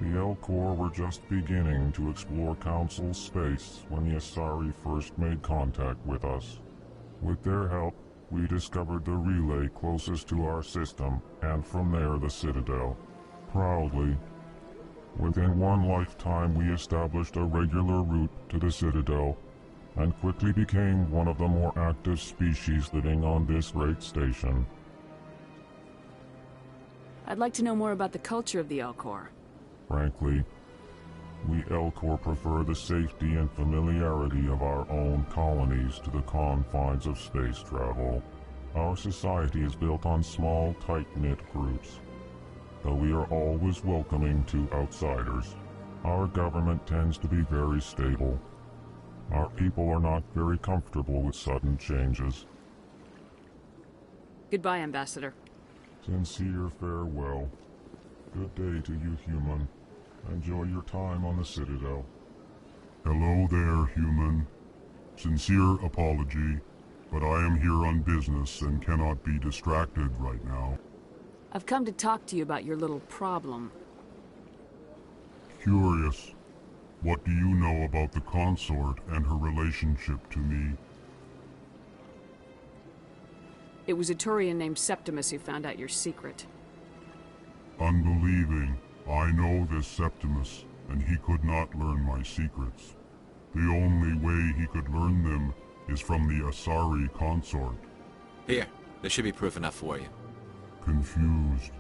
The Elcor were just beginning to explore Council space when the Asari first made contact with us. With their help, we discovered the relay closest to our system, and from there the Citadel. Proudly, within one lifetime we established a regular route to the Citadel, and quickly became one of the more active species living on this great station. I'd like to know more about the culture of the Elcor. Frankly, we Elcor prefer the safety and familiarity of our own colonies to the confines of space travel. Our society is built on small, tight-knit groups, though we are always welcoming to outsiders. Our government tends to be very stable. Our people are not very comfortable with sudden changes. Goodbye, Ambassador. Sincere farewell. Good day to you, human. Enjoy your time on the Citadel. Hello there, human. Sincere apology, but I am here on business and cannot be distracted right now. I've come to talk to you about your little problem. Curious. What do you know about the consort and her relationship to me? It was a Turian named Septimus who found out your secret. Unbelieving. I know this Septimus, and he could not learn my secrets. The only way he could learn them is from the Asari consort. Here, there should be proof enough for you. Confused.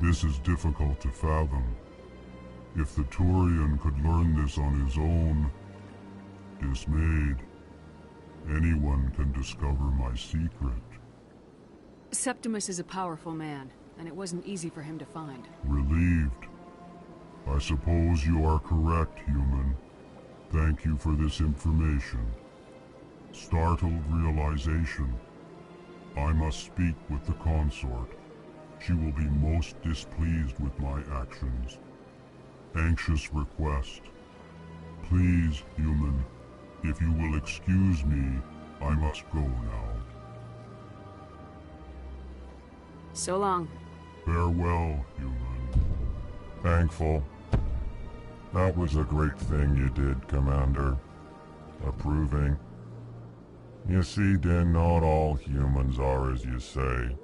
This is difficult to fathom. If the Turian could learn this on his own, dismayed, anyone can discover my secret. Septimus is a powerful man, and it wasn't easy for him to find. Relieved. I suppose you are correct, human. Thank you for this information. Startled realization. I must speak with the consort. She will be most displeased with my actions. Anxious request. Please, human, if you will excuse me, I must go now. So long. Farewell, human. Thankful. That was a great thing you did, Commander. Approving. You see, Din, not all humans are as you say.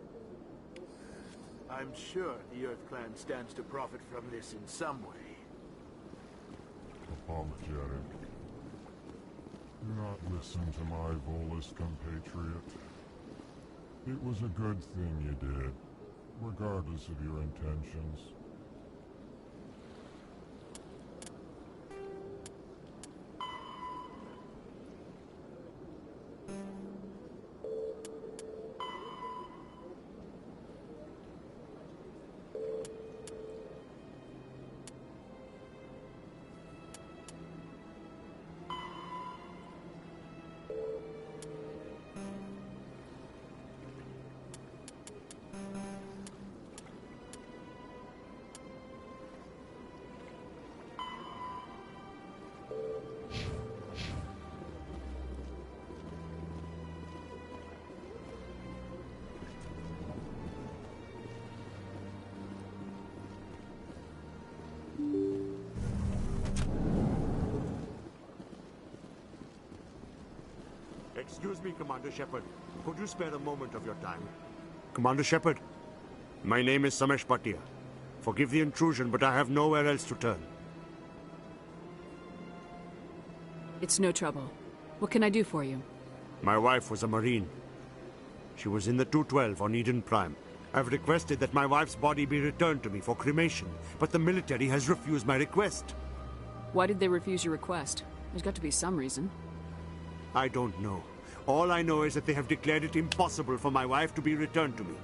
I'm sure the Earth Clan stands to profit from this in some way. Apologetic. Do not listen to my Volus compatriot. It was a good thing you did, regardless of your intentions. Excuse me, Commander Shepard. Could you spare a moment of your time? Commander Shepard, my name is Samesh Bhatia. Forgive the intrusion, but I have nowhere else to turn. It's no trouble. What can I do for you? My wife was a Marine. She was in the 212 on Eden Prime. I've requested that my wife's body be returned to me for cremation, but the military has refused my request. Why did they refuse your request? There's got to be some reason. I don't know. All I know is that they have declared it impossible for my wife to be returned to me.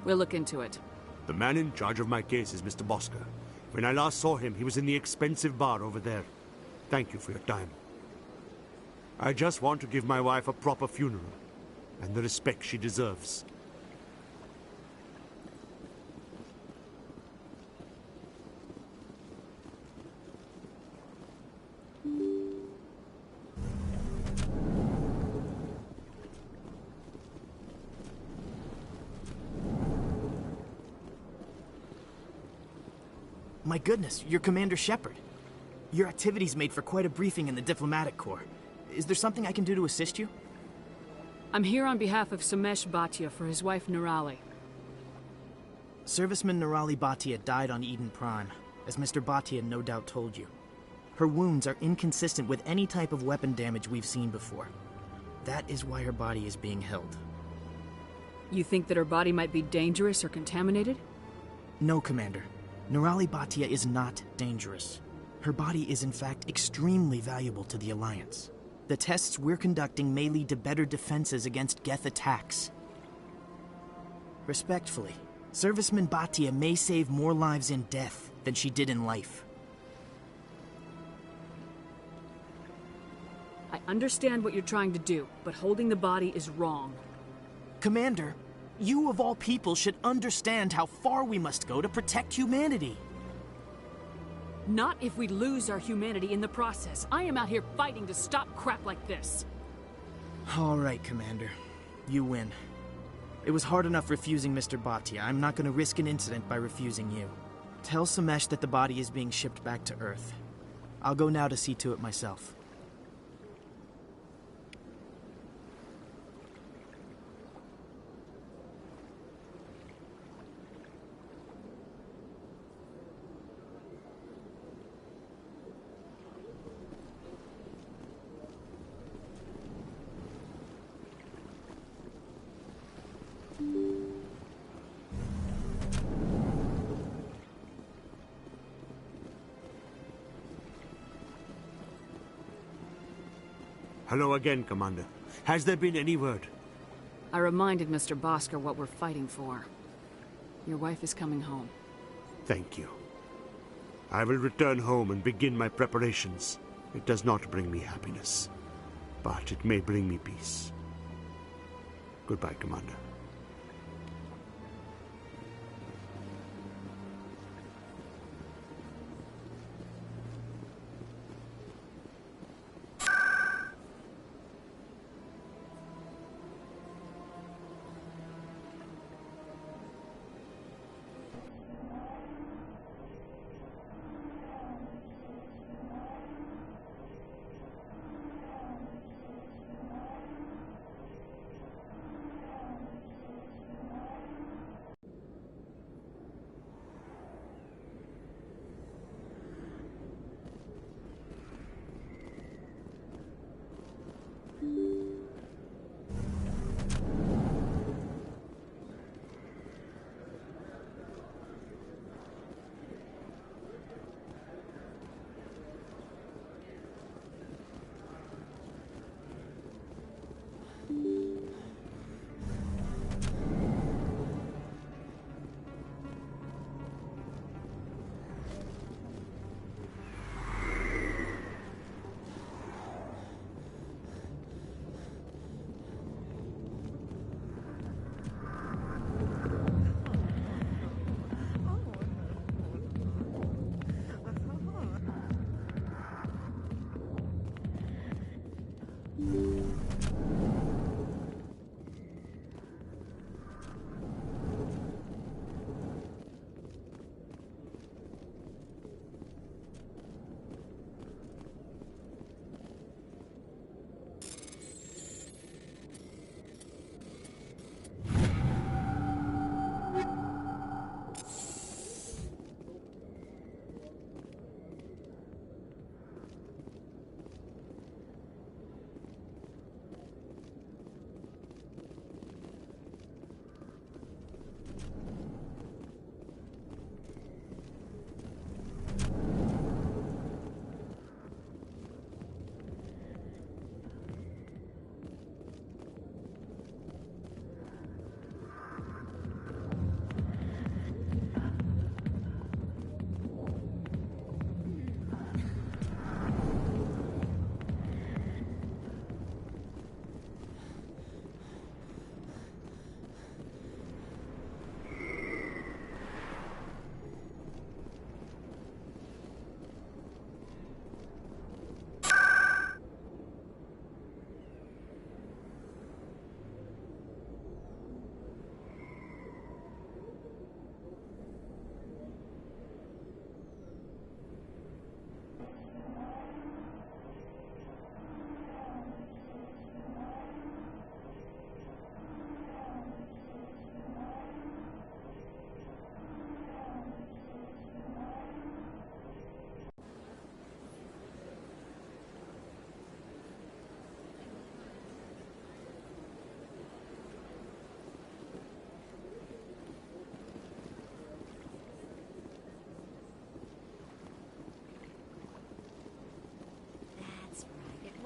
We'll look into it. The man in charge of my case is Mr. Bosker. When I last saw him, he was in the expensive bar over there. Thank you for your time. I just want to give my wife a proper funeral, and the respect she deserves. My goodness, you're Commander Shepard. Your activities made for quite a briefing in the Diplomatic Corps. Is there something I can do to assist you? I'm here on behalf of Samesh Bhatia for his wife Nirali. Serviceman Nirali Bhatia died on Eden Prime, as Mr. Bhatia no doubt told you. Her wounds are inconsistent with any type of weapon damage we've seen before. That is why her body is being held. You think that her body might be dangerous or contaminated? No, Commander. Nirali Bhatia is not dangerous. Her body is in fact extremely valuable to the Alliance. The tests we're conducting may lead to better defenses against Geth attacks. Respectfully, Serviceman Bhatia may save more lives in death than she did in life. I understand what you're trying to do, but holding the body is wrong. Commander, you of all people should understand how far we must go to protect humanity. Not if we lose our humanity in the process. I am out here fighting to stop crap like this. All right, Commander. You win. It was hard enough refusing Mr. Bhatia. I'm not going to risk an incident by refusing you. Tell Samesh that the body is being shipped back to Earth. I'll go now to see to it myself. Hello again, Commander. Has there been any word? I reminded Mr. Bosker what we're fighting for. Your wife is coming home. Thank you. I will return home and begin my preparations. It does not bring me happiness, but it may bring me peace. Goodbye, Commander.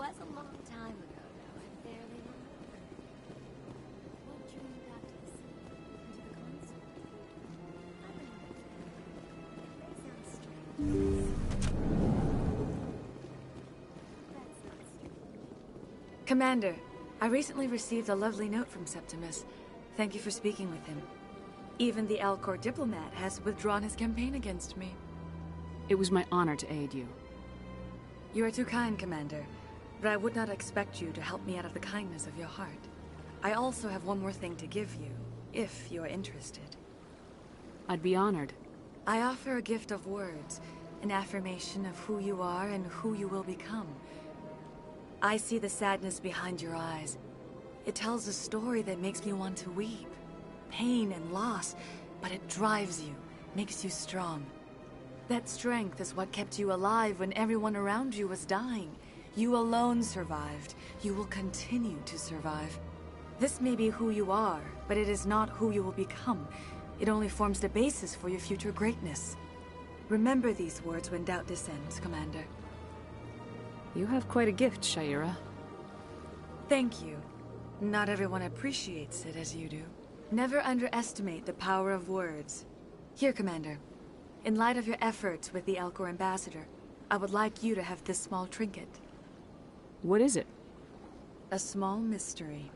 was a long time ago, though. I barely remember. What drew you back to the city? Into the console? I remember that. It may sound strange. That's not strange. Commander, I recently received a lovely note from Septimus. Thank you for speaking with him. Even the Alcor diplomat has withdrawn his campaign against me. It was my honor to aid you. You are too kind, Commander, but I would not expect you to help me out of the kindness of your heart. I also have one more thing to give you, if you are interested. I'd be honored. I offer a gift of words, an affirmation of who you are and who you will become. I see the sadness behind your eyes. It tells a story that makes me want to weep. Pain and loss, but it drives you, makes you strong. That strength is what kept you alive when everyone around you was dying. You alone survived. You will continue to survive. This may be who you are, but it is not who you will become. It only forms the basis for your future greatness. Remember these words when doubt descends, Commander. You have quite a gift, Sha'ira. Thank you. Not everyone appreciates it as you do. Never underestimate the power of words. Here, Commander. In light of your efforts with the Alcor ambassador, I would like you to have this small trinket. What is it? A small mystery.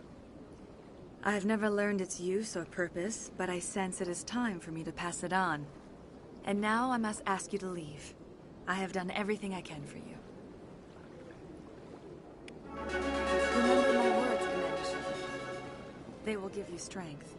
I have never learned its use or purpose, but I sense it is time for me to pass it on. And now I must ask you to leave. I have done everything I can for you. Remember my words, Commander Shepard. They will give you strength.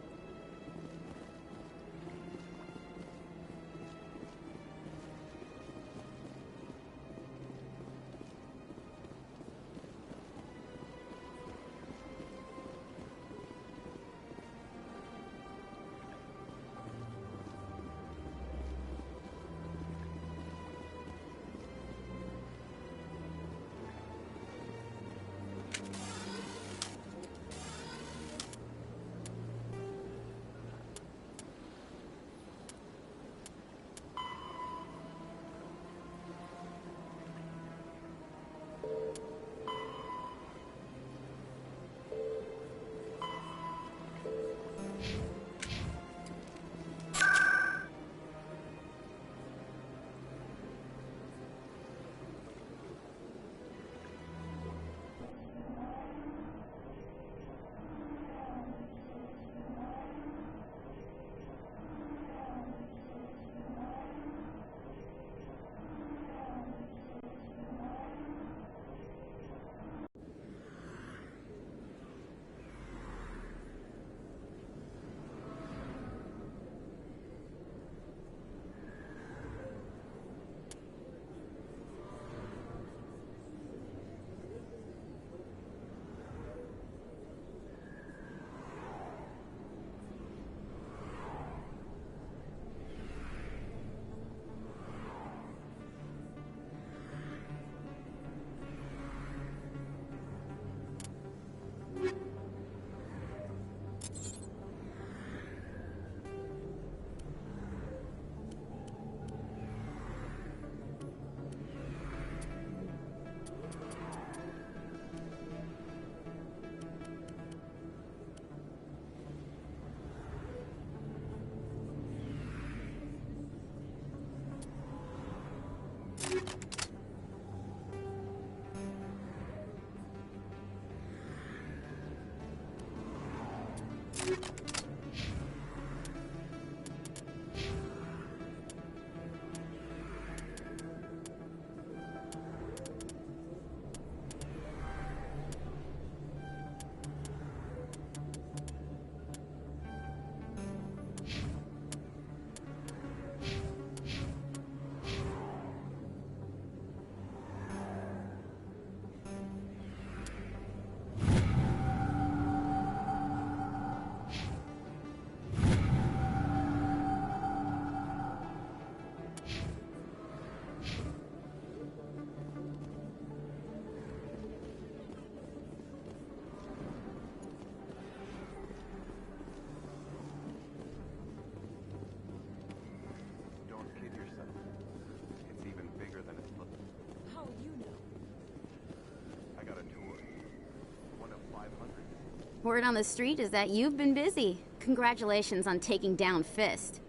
Word on the street is that you've been busy. Congratulations on taking down Fist.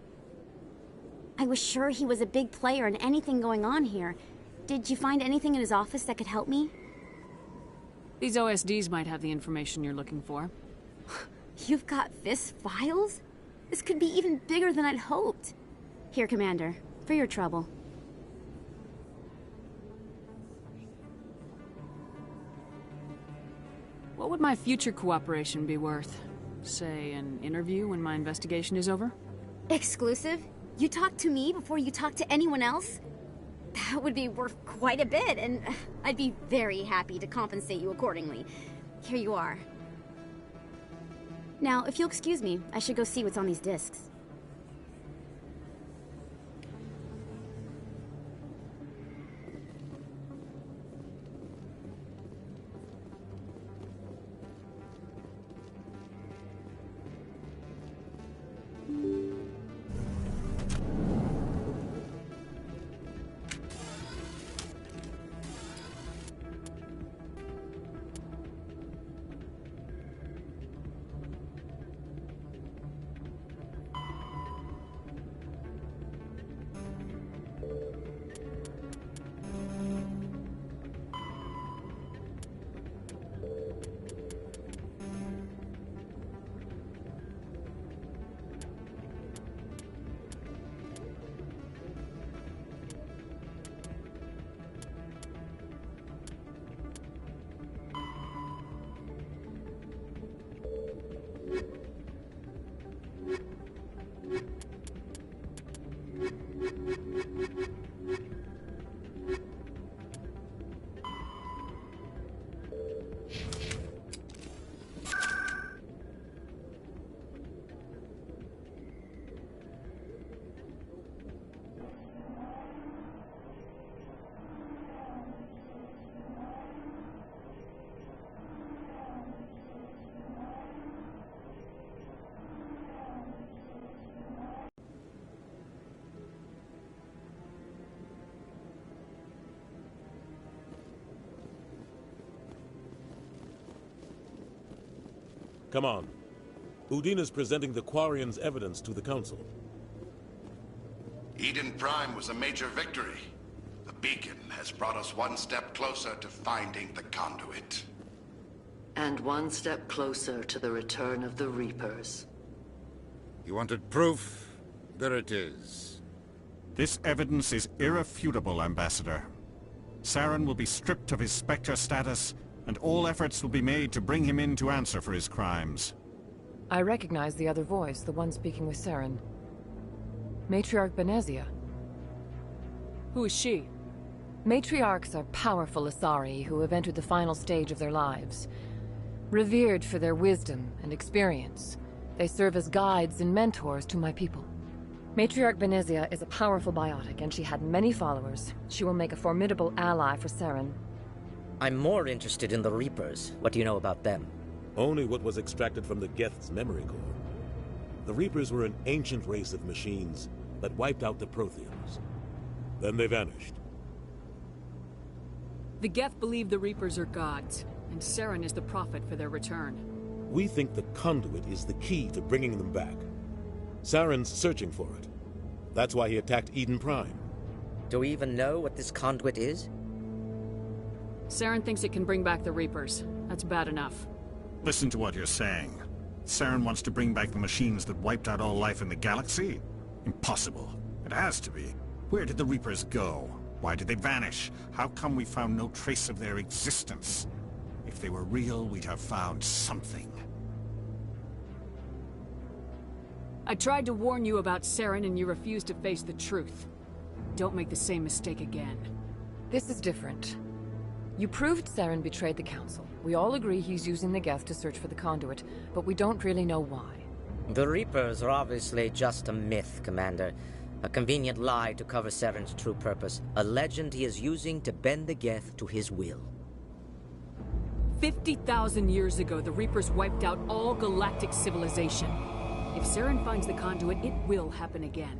I was sure he was a big player in anything going on here. Did you find anything in his office that could help me? These OSDs might have the information you're looking for. You've got Fist files? This could be even bigger than I'd hoped. Here, Commander, for your trouble. What would my future cooperation be worth? Say, an interview when my investigation is over? Exclusive? You talk to me before you talk to anyone else? That would be worth quite a bit, and I'd be very happy to compensate you accordingly. Here you are. Now, if you'll excuse me, I should go see what's on these discs. Come on. Udina's presenting the Quarians' evidence to the Council. Eden Prime was a major victory. The beacon has brought us one step closer to finding the conduit. And one step closer to the return of the Reapers. You wanted proof? There it is. This evidence is irrefutable, Ambassador. Saren will be stripped of his Spectre status, and all efforts will be made to bring him in to answer for his crimes. I recognize the other voice, the one speaking with Saren. Matriarch Benezia. Who is she? Matriarchs are powerful Asari who have entered the final stage of their lives. Revered for their wisdom and experience, they serve as guides and mentors to my people. Matriarch Benezia is a powerful biotic, and she had many followers. She will make a formidable ally for Saren. I'm more interested in the Reapers. What do you know about them? Only what was extracted from the Geth's memory core. The Reapers were an ancient race of machines that wiped out the Protheans. Then they vanished. The Geth believe the Reapers are gods, and Saren is the prophet for their return. We think the conduit is the key to bringing them back. Saren's searching for it. That's why he attacked Eden Prime. Do we even know what this conduit is? Saren thinks it can bring back the Reapers. That's bad enough. Listen to what you're saying. Saren wants to bring back the machines that wiped out all life in the galaxy? Impossible. It has to be. Where did the Reapers go? Why did they vanish? How come we found no trace of their existence? If they were real, we'd have found something. I tried to warn you about Saren, and you refused to face the truth. Don't make the same mistake again. This is different. You proved Saren betrayed the Council. We all agree he's using the Geth to search for the conduit, but we don't really know why. The Reapers are obviously just a myth, Commander. A convenient lie to cover Saren's true purpose. A legend he is using to bend the Geth to his will. 50,000 years ago, the Reapers wiped out all galactic civilization. If Saren finds the conduit, it will happen again.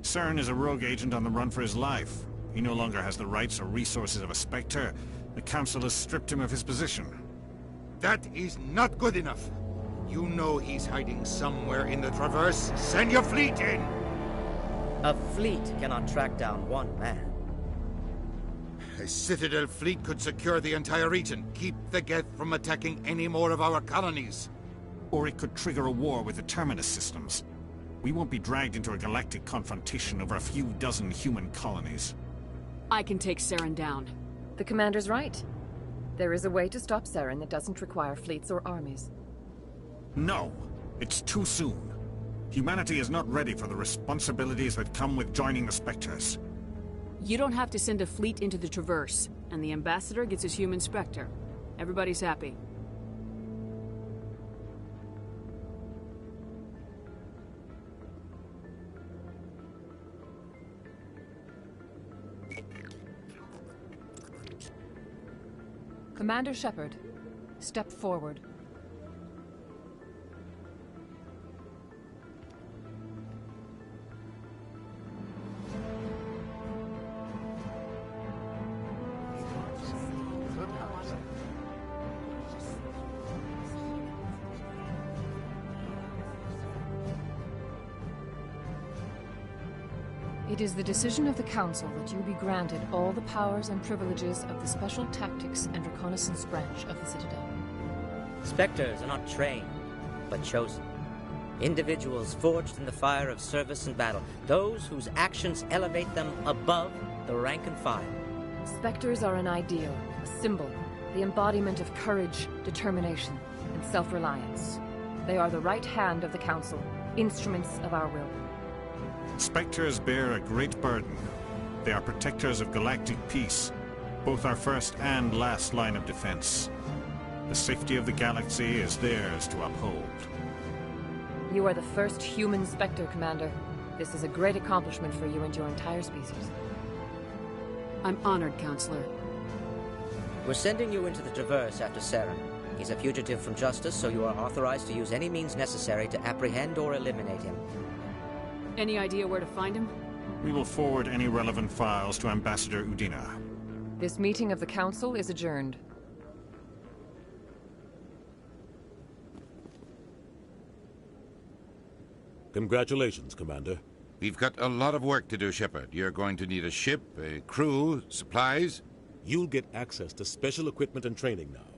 Saren is a rogue agent on the run for his life. He no longer has the rights or resources of a Spectre. The Council has stripped him of his position. That is not good enough. You know he's hiding somewhere in the Traverse. Send your fleet in! A fleet cannot track down one man. A Citadel fleet could secure the entire region, keep the Geth from attacking any more of our colonies. Or it could trigger a war with the Terminus systems. We won't be dragged into a galactic confrontation over a few dozen human colonies. I can take Saren down. The commander's right. There is a way to stop Saren that doesn't require fleets or armies. No! It's too soon. Humanity is not ready for the responsibilities that come with joining the Spectres. You don't have to send a fleet into the Traverse, and the Ambassador gets his human Spectre. Everybody's happy. Commander Shepard, step forward. It is the decision of the Council that you be granted all the powers and privileges of the Special Tactics and Reconnaissance Branch of the Citadel. Spectres are not trained, but chosen. Individuals forged in the fire of service and battle. Those whose actions elevate them above the rank and file. Spectres are an ideal, a symbol, the embodiment of courage, determination, and self-reliance. They are the right hand of the Council, instruments of our will. Spectres bear a great burden. They are protectors of galactic peace, both our first and last line of defense. The safety of the galaxy is theirs to uphold. You are the first human Spectre, Commander. This is a great accomplishment for you and your entire species. I'm honored, Counselor. We're sending you into the Traverse after Saren. He's a fugitive from justice, so you are authorized to use any means necessary to apprehend or eliminate him. Any idea where to find him? We will forward any relevant files to Ambassador Udina. This meeting of the Council is adjourned. Congratulations, Commander. We've got a lot of work to do, Shepard. You're going to need a ship, a crew, supplies. You'll get access to special equipment and training now.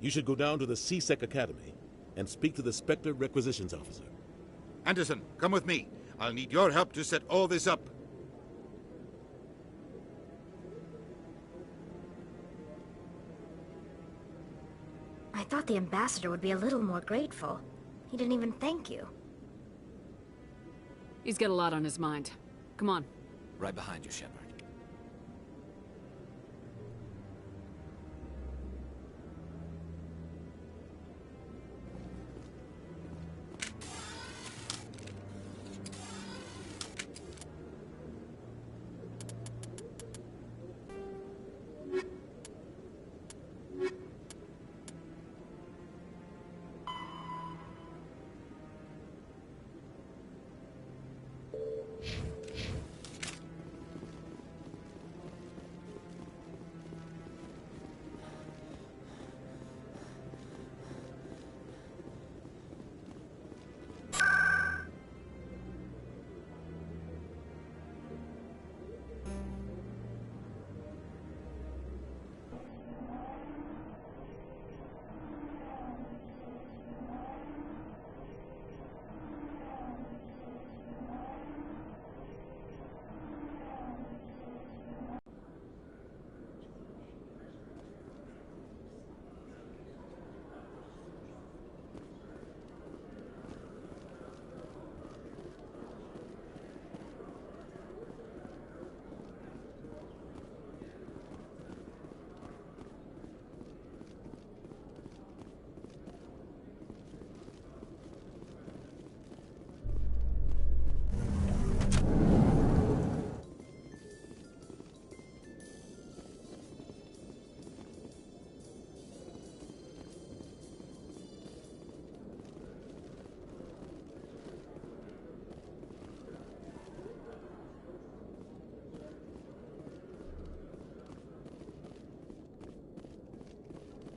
You should go down to the C-Sec Academy and speak to the Spectre Requisitions Officer. Anderson, come with me. I'll need your help to set all this up. I thought the Ambassador would be a little more grateful. He didn't even thank you. He's got a lot on his mind. Come on. Right behind you, Shepard.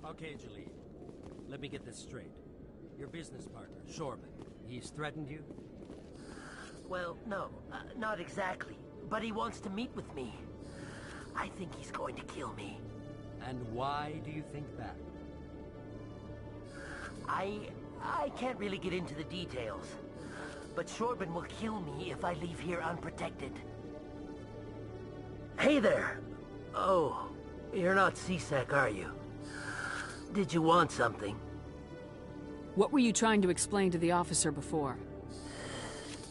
Okay, Jalil. Let me get this straight. Your business partner, Shorban. He's threatened you? Well, no, not exactly. But he wants to meet with me. I think he's going to kill me. And why do you think that? I can't really get into the details. But Shorban will kill me if I leave here unprotected. Hey there! Oh, you're not C-Sec, are you? Did you want something? What were you trying to explain to the officer before?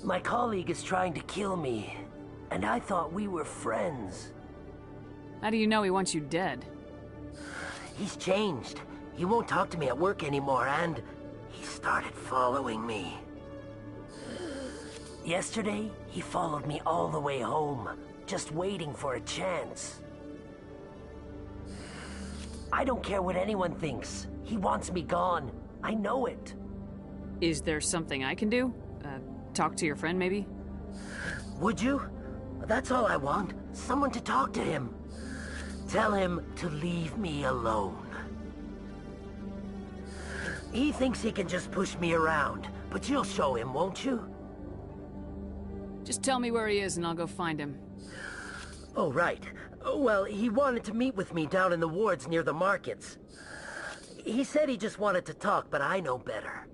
My colleague is trying to kill me, and I thought we were friends. How do you know he wants you dead? He's changed. He won't talk to me at work anymore, and he started following me. Yesterday, he followed me all the way home, just waiting for a chance. I don't care what anyone thinks. He wants me gone. I know it. Is there something I can do? Talk to your friend, maybe? Would you? That's all I want. Someone to talk to him. Tell him to leave me alone. He thinks he can just push me around, but you'll show him, won't you? Just tell me where he is and I'll go find him. Oh, right. Well, he wanted to meet with me down in the wards near the markets. He said he just wanted to talk, but I know better.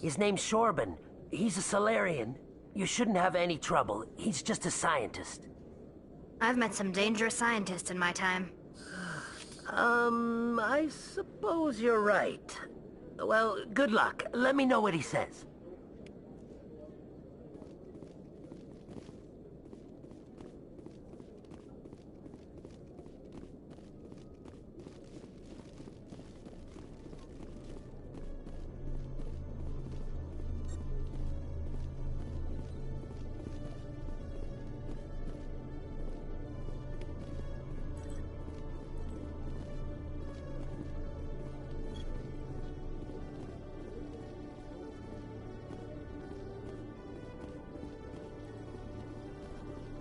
His name's Shorban. He's a Salarian. You shouldn't have any trouble. He's just a scientist. I've met some dangerous scientists in my time. I suppose you're right. Well, good luck. Let me know what he says.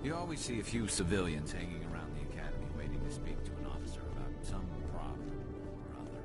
You always see a few civilians hanging around the academy waiting to speak to an officer about some problem or other.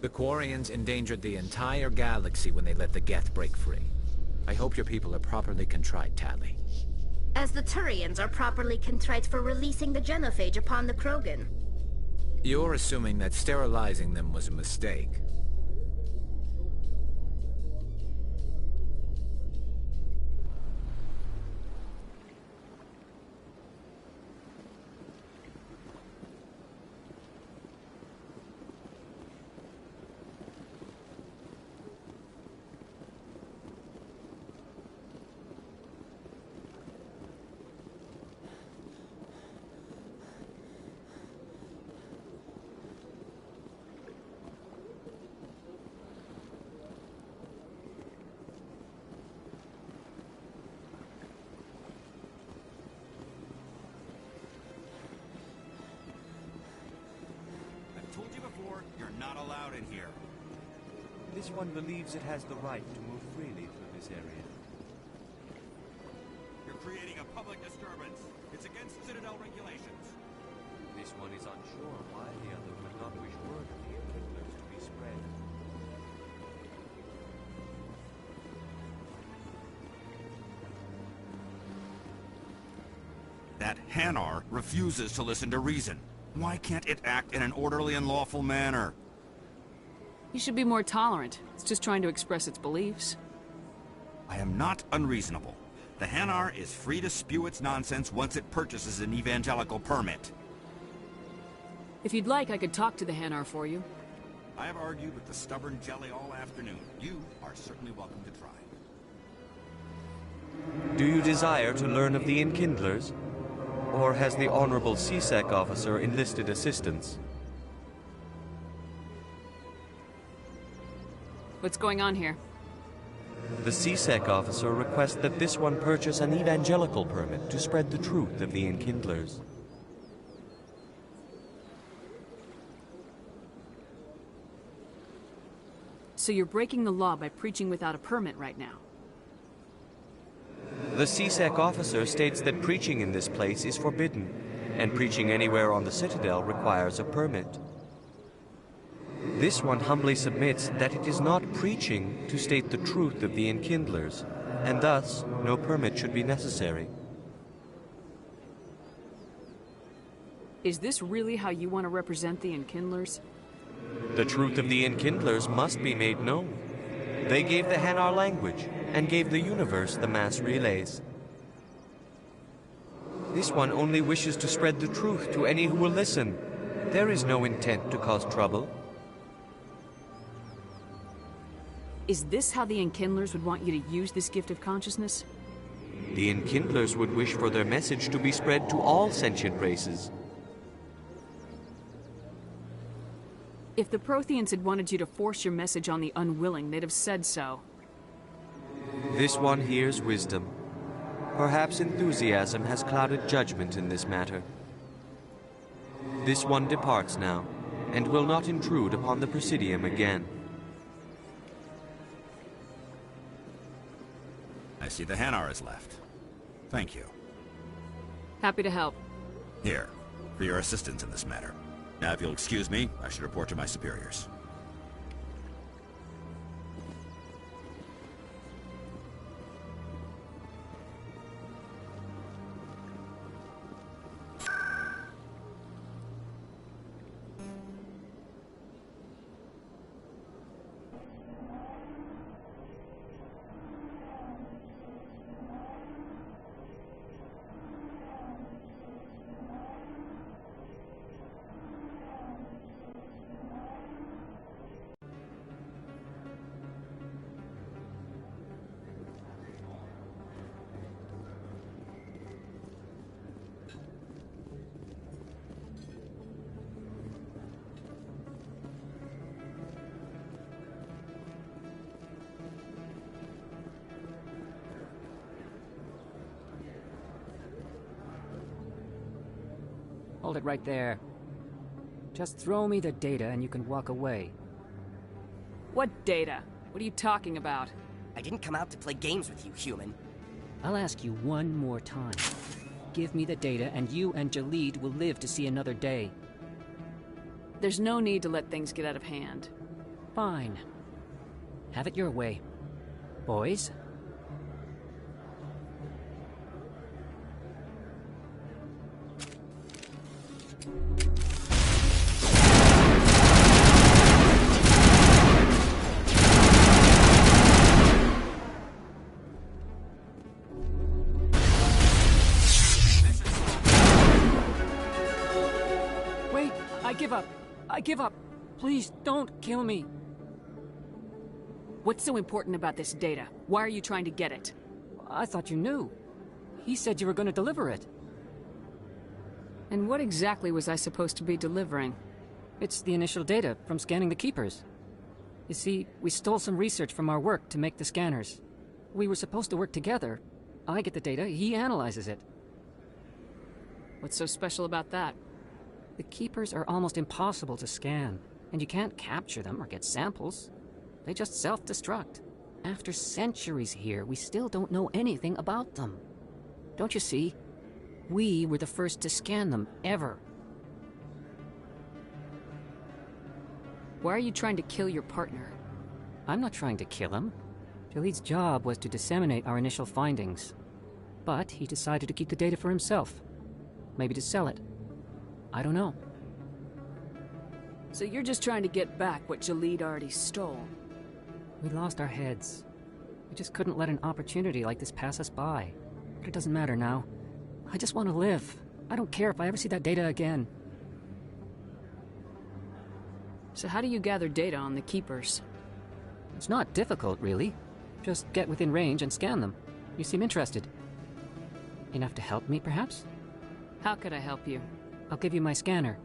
The Quarians endangered the entire galaxy when they let the Geth break free. I hope your people are properly contrite, Tali. As the Turians are properly contrite for releasing the genophage upon the Krogan. You're assuming that sterilizing them was a mistake. You're not allowed in here. This one believes it has the right to move freely through this this area. You're creating a public disturbance. It's against Citadel regulations. This one is unsure why the other would not wish word of the Enkindlers to be spread. That Hanar refuses to listen to reason. Why can't it act in an orderly and lawful manner? You should be more tolerant. It's just trying to express its beliefs. I am not unreasonable. The Hanar is free to spew its nonsense once it purchases an evangelical permit. If you'd like, I could talk to the Hanar for you. I have argued with the stubborn jelly all afternoon. You are certainly welcome to try. Do you desire to learn of the Enkindlers? Or has the Honorable CSEC officer enlisted assistance? What's going on here? The CSEC officer requests that this one purchase an evangelical permit to spread the truth of the Enkindlers. So you're breaking the law by preaching without a permit right now? The CSEC officer states that preaching in this place is forbidden, and preaching anywhere on the Citadel requires a permit. This one humbly submits that it is not preaching to state the truth of the Enkindlers, and thus no permit should be necessary. Is this really how you want to represent the Enkindlers? The truth of the Enkindlers must be made known. They gave the Hanar language, and gave the universe the mass relays. This one only wishes to spread the truth to any who will listen. There is no intent to cause trouble. Is this how the Enkindlers would want you to use this gift of consciousness? The Enkindlers would wish for their message to be spread to all sentient races. If the Protheans had wanted you to force your message on the unwilling, they'd have said so. This one hears wisdom. Perhaps enthusiasm has clouded judgment in this matter. This one departs now, and will not intrude upon the Presidium again. I see the Hanar is left. Thank you. Happy to help. Here, for your assistance in this matter. Now, if you'll excuse me, I should report to my superiors. Hold it right there. Just throw me the data and you can walk away. What data? What are you talking about? I didn't come out to play games with you, human. I'll ask you one more time. Give me the data and you and Jalid will live to see another day. There's no need to let things get out of hand. Fine. Have it your way. Boys? I give up. Please don't kill me. What's so important about this data? Why are you trying to get it? I thought you knew. He said you were going to deliver it. And what exactly was I supposed to be delivering? It's the initial data from scanning the Keepers. You see, we stole some research from our work to make the scanners. We were supposed to work together. I get the data, he analyzes it. What's so special about that? The Keepers are almost impossible to scan, and you can't capture them or get samples. They just self-destruct. After centuries here, we still don't know anything about them. Don't you see? We were the first to scan them, ever. Why are you trying to kill your partner? I'm not trying to kill him. Jaleed's job was to disseminate our initial findings. But he decided to keep the data for himself. Maybe to sell it. I don't know. So you're just trying to get back what Jaleed already stole? We lost our heads. We just couldn't let an opportunity like this pass us by. But it doesn't matter now. I just want to live. I don't care if I ever see that data again. So how do you gather data on the Keepers? It's not difficult, really. Just get within range and scan them. You seem interested. Enough to help me, perhaps? How could I help you? I'll give you my scanner.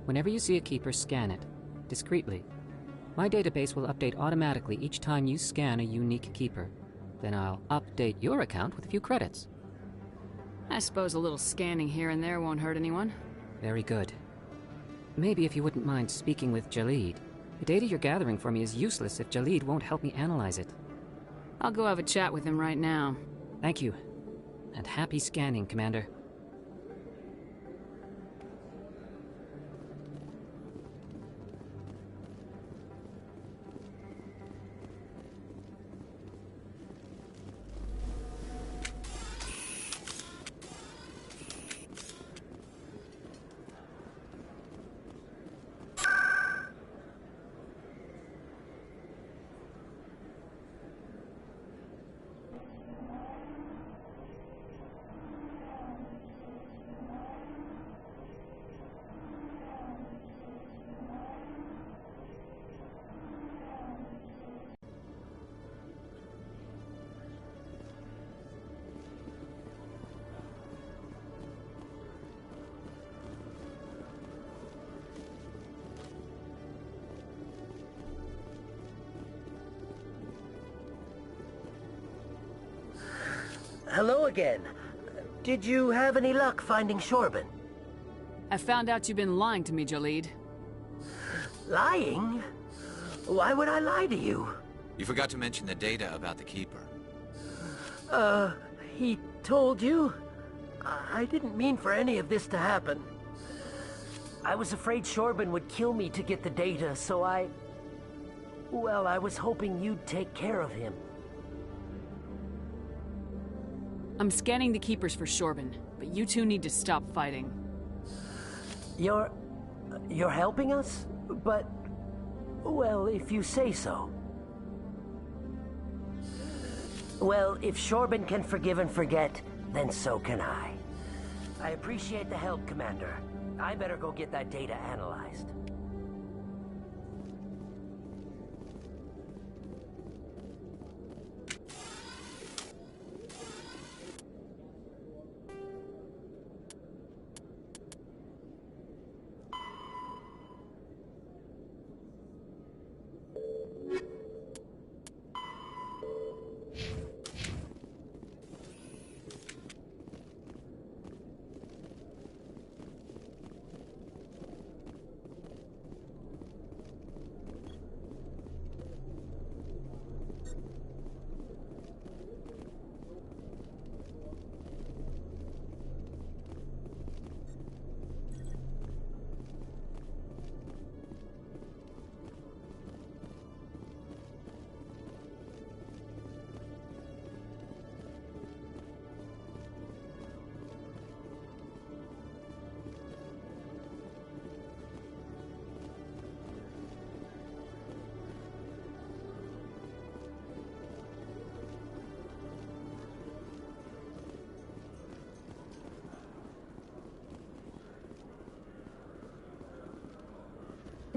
Whenever you see a Keeper, scan it. Discreetly. My database will update automatically each time you scan a unique Keeper. Then I'll update your account with a few credits. I suppose a little scanning here and there won't hurt anyone. Very good. Maybe if you wouldn't mind speaking with Jaleed. The data you're gathering for me is useless if Jaleed won't help me analyze it. I'll go have a chat with him right now. Thank you. And happy scanning, Commander. Hello again. Did you have any luck finding Shorben? I found out you've been lying to me, Jaleed. Lying? Why would I lie to you? You forgot to mention the data about the Keeper. He told you? I didn't mean for any of this to happen. I was afraid Shorben would kill me to get the data, so well, I was hoping you'd take care of him. I'm scanning the Keepers for Shorben, but you two need to stop fighting. You're helping us? But, well, if you say so. Well, if Shorben can forgive and forget, then so can I. I appreciate the help, Commander. I better go get that data analyzed.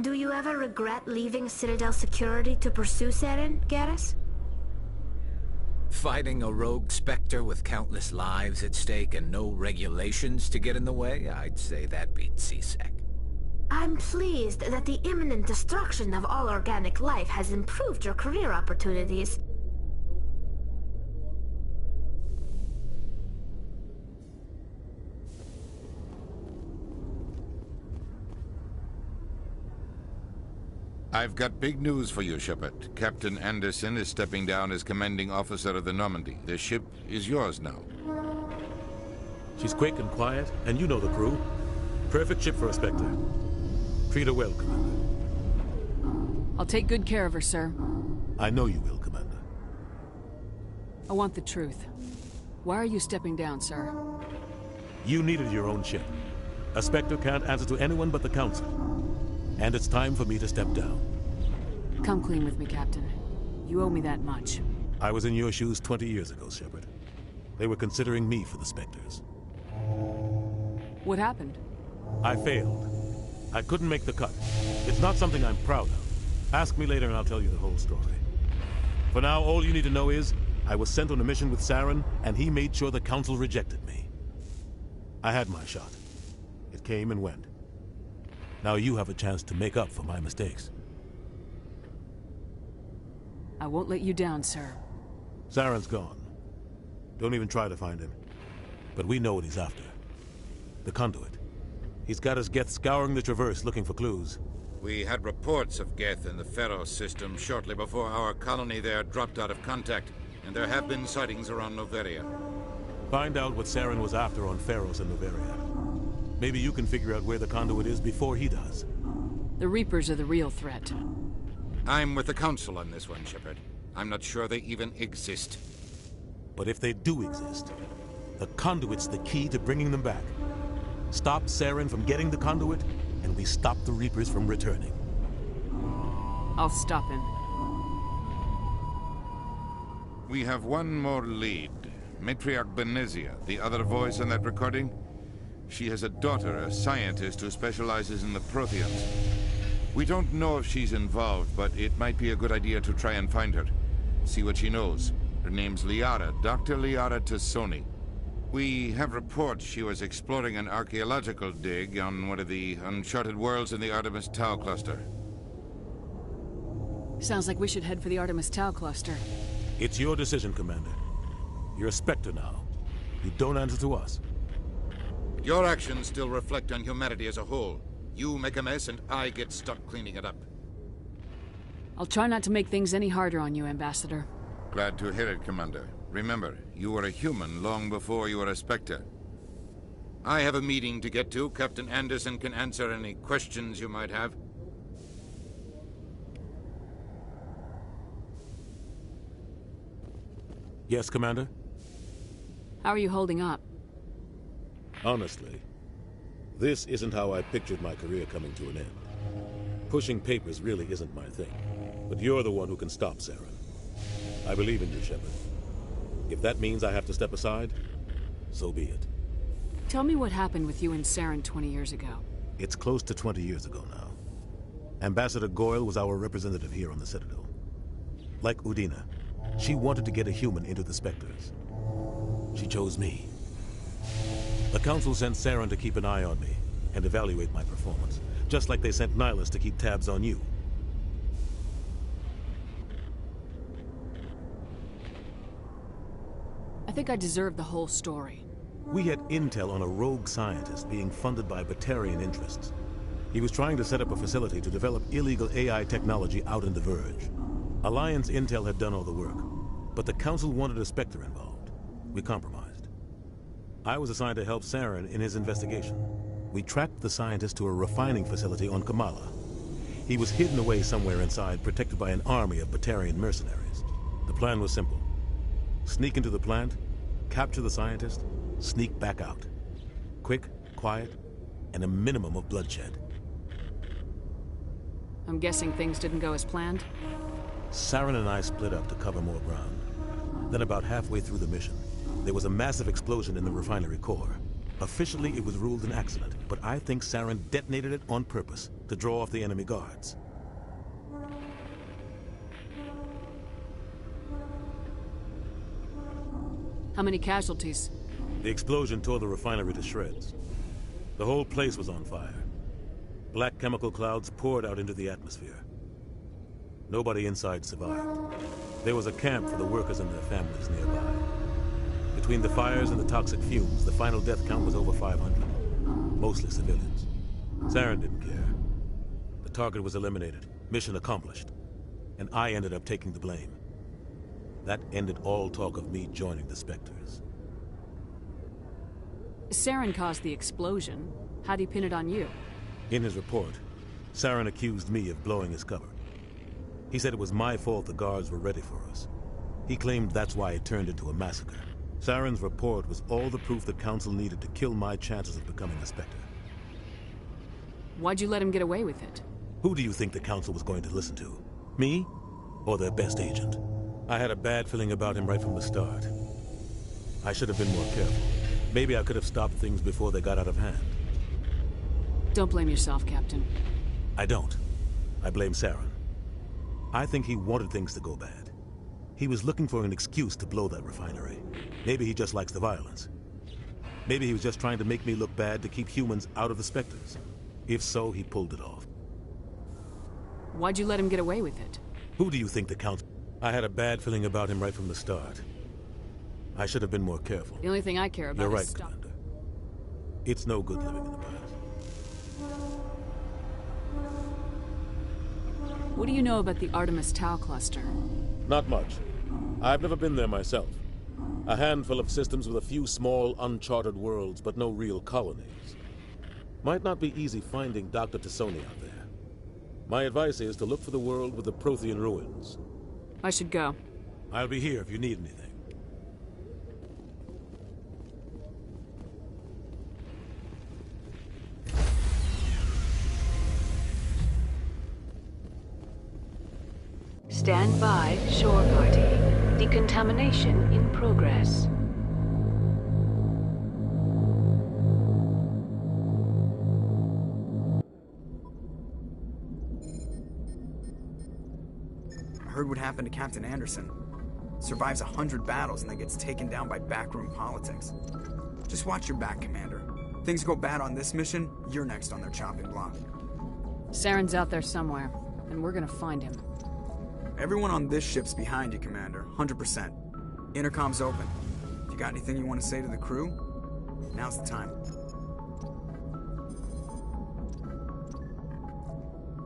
Do you ever regret leaving Citadel Security to pursue Saren, Garrus? Fighting a rogue Spectre with countless lives at stake and no regulations to get in the way? I'd say that beats CSEC. I'm pleased that the imminent destruction of all organic life has improved your career opportunities. I've got big news for you, Shepard. Captain Anderson is stepping down as commanding officer of the Normandy. The ship is yours now. She's quick and quiet, and you know the crew. Perfect ship for a Spectre. Treat her well, Commander. I'll take good care of her, sir. I know you will, Commander. I want the truth. Why are you stepping down, sir? You needed your own ship. A Spectre can't answer to anyone but the Council. And it's time for me to step down. Come clean with me, Captain. You owe me that much. I was in your shoes 20 years ago, Shepard. They were considering me for the Spectres. What happened? I failed. I couldn't make the cut. It's not something I'm proud of. Ask me later and I'll tell you the whole story. For now, all you need to know is, I was sent on a mission with Saren, and he made sure the Council rejected me. I had my shot. It came and went. Now you have a chance to make up for my mistakes. I won't let you down, sir. Saren's gone. Don't even try to find him. But we know what he's after. The Conduit. He's got his Geth scouring the Traverse looking for clues. We had reports of Geth in the Pharaoh system shortly before our colony there dropped out of contact, and there have been sightings around Noveria. Find out what Saren was after on Pharos and Noveria. Maybe you can figure out where the Conduit is before he does. The Reapers are the real threat. I'm with the Council on this one, Shepard. I'm not sure they even exist. But if they do exist, the Conduit's the key to bringing them back. Stop Saren from getting the Conduit, and we stop the Reapers from returning. I'll stop him. We have one more lead. Matriarch Benezia, the other voice in that recording. She has a daughter, a scientist who specializes in the Protheans. We don't know if she's involved, but it might be a good idea to try and find her. See what she knows. Her name's Liara, Dr. Liara Tassoni. We have reports she was exploring an archaeological dig on one of the uncharted worlds in the Artemis Tau cluster. Sounds like we should head for the Artemis Tau cluster. It's your decision, Commander. You're a Spectre now. You don't answer to us. Your actions still reflect on humanity as a whole. You make a mess and I get stuck cleaning it up. I'll try not to make things any harder on you, Ambassador. Glad to hear it, Commander. Remember, you were a human long before you were a Spectre. I have a meeting to get to. Captain Anderson can answer any questions you might have. Yes, Commander? How are you holding up? Honestly, this isn't how I pictured my career coming to an end. Pushing papers really isn't my thing. But you're the one who can stop Saren. I believe in you, Shepard. If that means I have to step aside, so be it. Tell me what happened with you and Saren 20 years ago. It's close to 20 years ago now. Ambassador Goyle was our representative here on the Citadel. Like Udina, she wanted to get a human into the Spectres. She chose me. The Council sent Saren to keep an eye on me and evaluate my performance, just like they sent Nihilus to keep tabs on you. I think I deserve the whole story. We had intel on a rogue scientist being funded by Batarian interests. He was trying to set up a facility to develop illegal AI technology out in the Verge. Alliance intel had done all the work, but the Council wanted a Spectre involved. We compromised. I was assigned to help Saren in his investigation. We tracked the scientist to a refining facility on Kamala. He was hidden away somewhere inside, protected by an army of Batarian mercenaries. The plan was simple. Sneak into the plant, capture the scientist, sneak back out. Quick, quiet, and a minimum of bloodshed. I'm guessing things didn't go as planned? Saren and I split up to cover more ground. Then about halfway through the mission, there was a massive explosion in the refinery core. Officially, it was ruled an accident, but I think Saren detonated it on purpose to draw off the enemy guards. How many casualties? The explosion tore the refinery to shreds. The whole place was on fire. Black chemical clouds poured out into the atmosphere. Nobody inside survived. There was a camp for the workers and their families nearby. Between the fires and the toxic fumes, the final death count was over 500. Mostly civilians. Saren didn't care. The target was eliminated, Mission accomplished. And I ended up taking the blame. That ended all talk of me joining the Spectres. Saren caused the explosion. How'd he pin it on you? In his report, Saren accused me of blowing his cover. He said it was my fault the guards were ready for us. He claimed that's why it turned into a massacre. Saren's report was all the proof the Council needed to kill my chances of becoming a Spectre. Why'd you let him get away with it? Who do you think the Council was going to listen to? Me? Or their best agent? I had a bad feeling about him right from the start. I should have been more careful. Maybe I could have stopped things before they got out of hand. Don't blame yourself, Captain. I don't. I blame Saren. I think he wanted things to go bad. He was looking for an excuse to blow that refinery. Maybe he just likes the violence. Maybe he was just trying to make me look bad to keep humans out of the Spectres. If so, he pulled it off. Why'd you let him get away with it? Who do you think the Council... I had a bad feeling about him right from the start. I should have been more careful. The only thing I care about You're is right, stop. Commander. It's no good living in the past. What do you know about the Artemis Tau cluster? Not much. I've never been there myself. A handful of systems with a few small, uncharted worlds, but no real colonies. Might not be easy finding Dr. T'Soni out there. My advice is to look for the world with the Prothean ruins. I should go. I'll be here if you need anything. Stand by, shore party. Decontamination in progress. I heard what happened to Captain Anderson. Survives 100 battles and then gets taken down by backroom politics. Just watch your back, Commander. Things go bad on this mission, you're next on their chopping block. Saren's out there somewhere, and we're gonna find him. Everyone on this ship's behind you, Commander. 100%. Intercom's open. If you got anything you want to say to the crew, now's the time.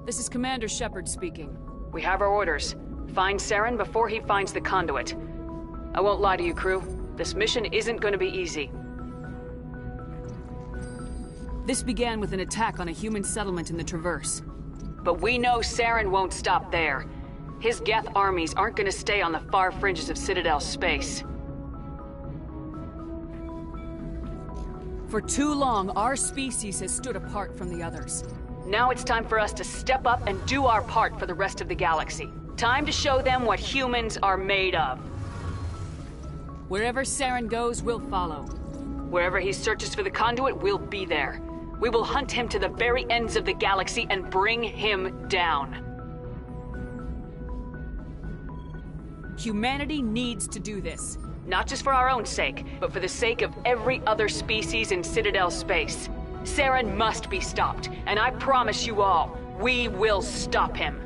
This is Commander Shepard speaking. We have our orders. Find Saren before he finds the conduit. I won't lie to you, crew. This mission isn't going to be easy. This began with an attack on a human settlement in the Traverse. But we know Saren won't stop there. His Geth armies aren't going to stay on the far fringes of Citadel space. For too long, our species has stood apart from the others. Now it's time for us to step up and do our part for the rest of the galaxy. Time to show them what humans are made of. Wherever Saren goes, we'll follow. Wherever he searches for the conduit, we'll be there. We will hunt him to the very ends of the galaxy and bring him down. Humanity needs to do this. Not just for our own sake, but for the sake of every other species in Citadel space. Saren must be stopped, and I promise you all, we will stop him.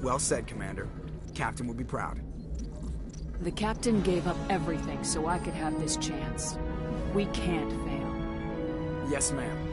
Well said, Commander. Captain will be proud. The Captain gave up everything so I could have this chance. We can't fail. Yes, ma'am.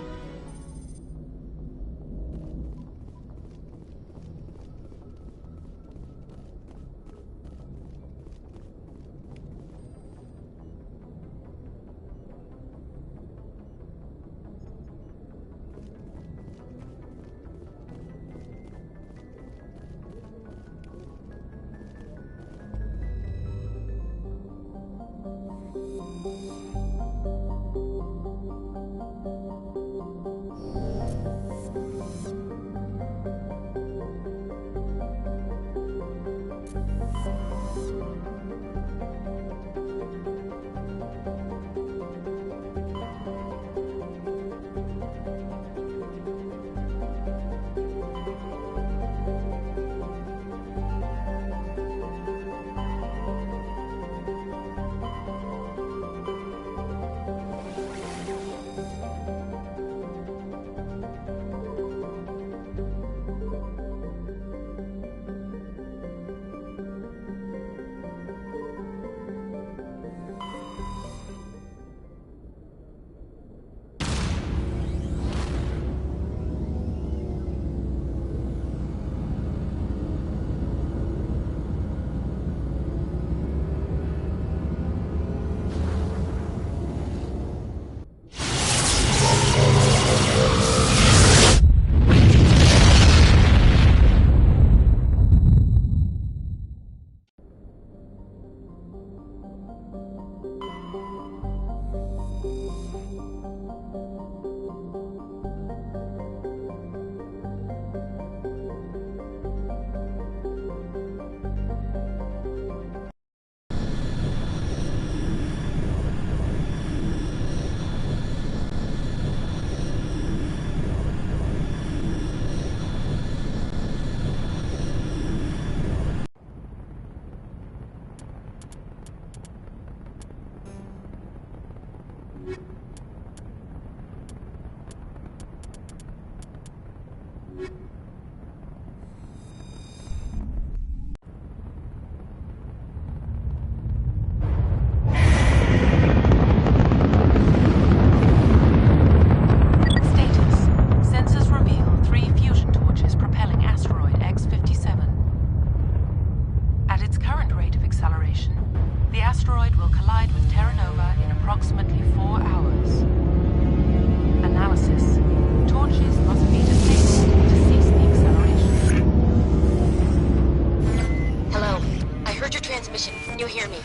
you hear me?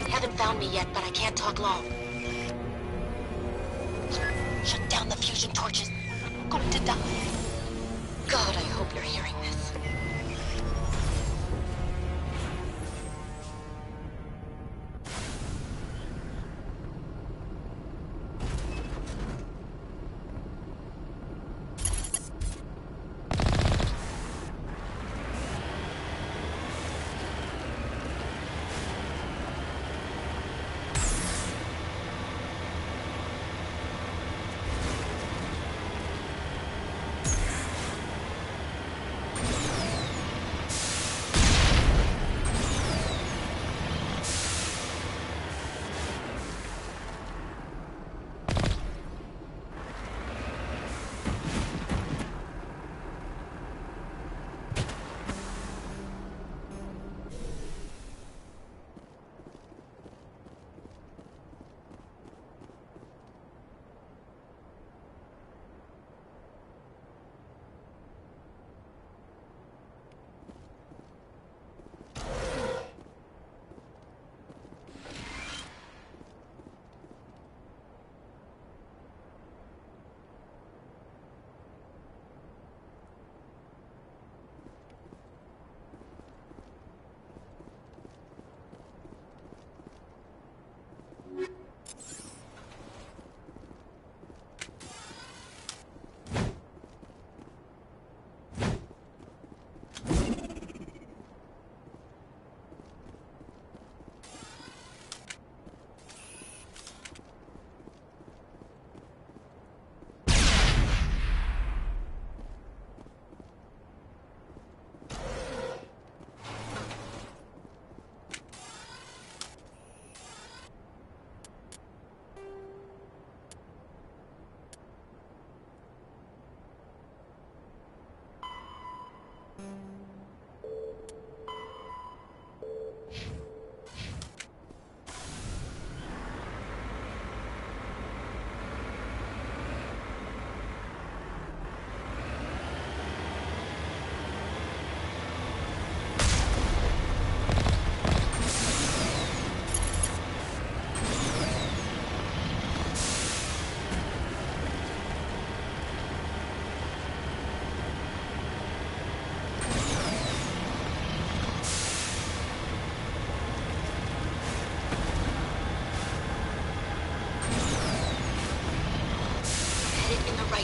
Haven't found me yet, but I can't talk long. Shut down the fusion torches. I'm going to die. God, I hope you're hearing this.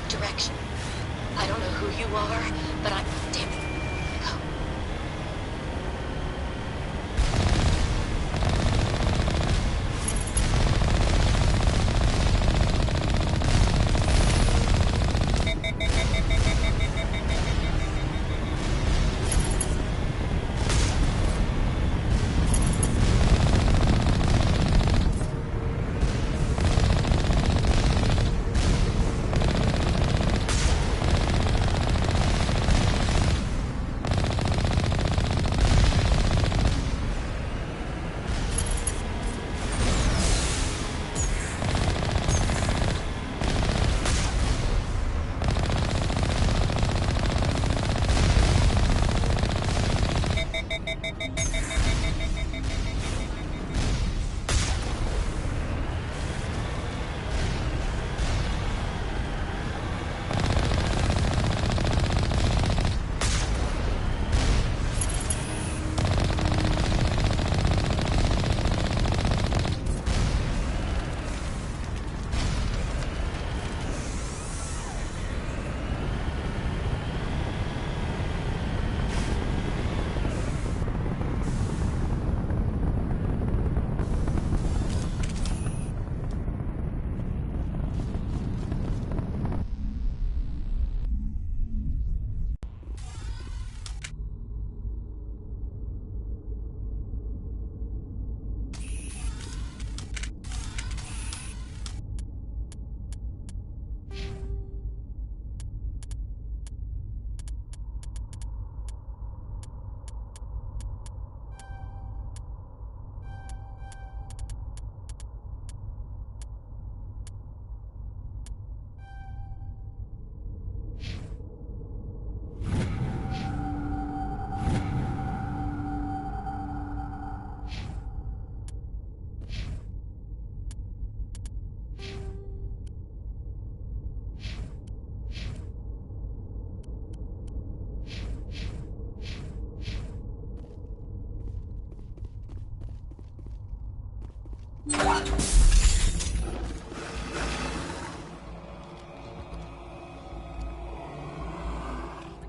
Direction. I don't know who you are, but I'm... Damn it.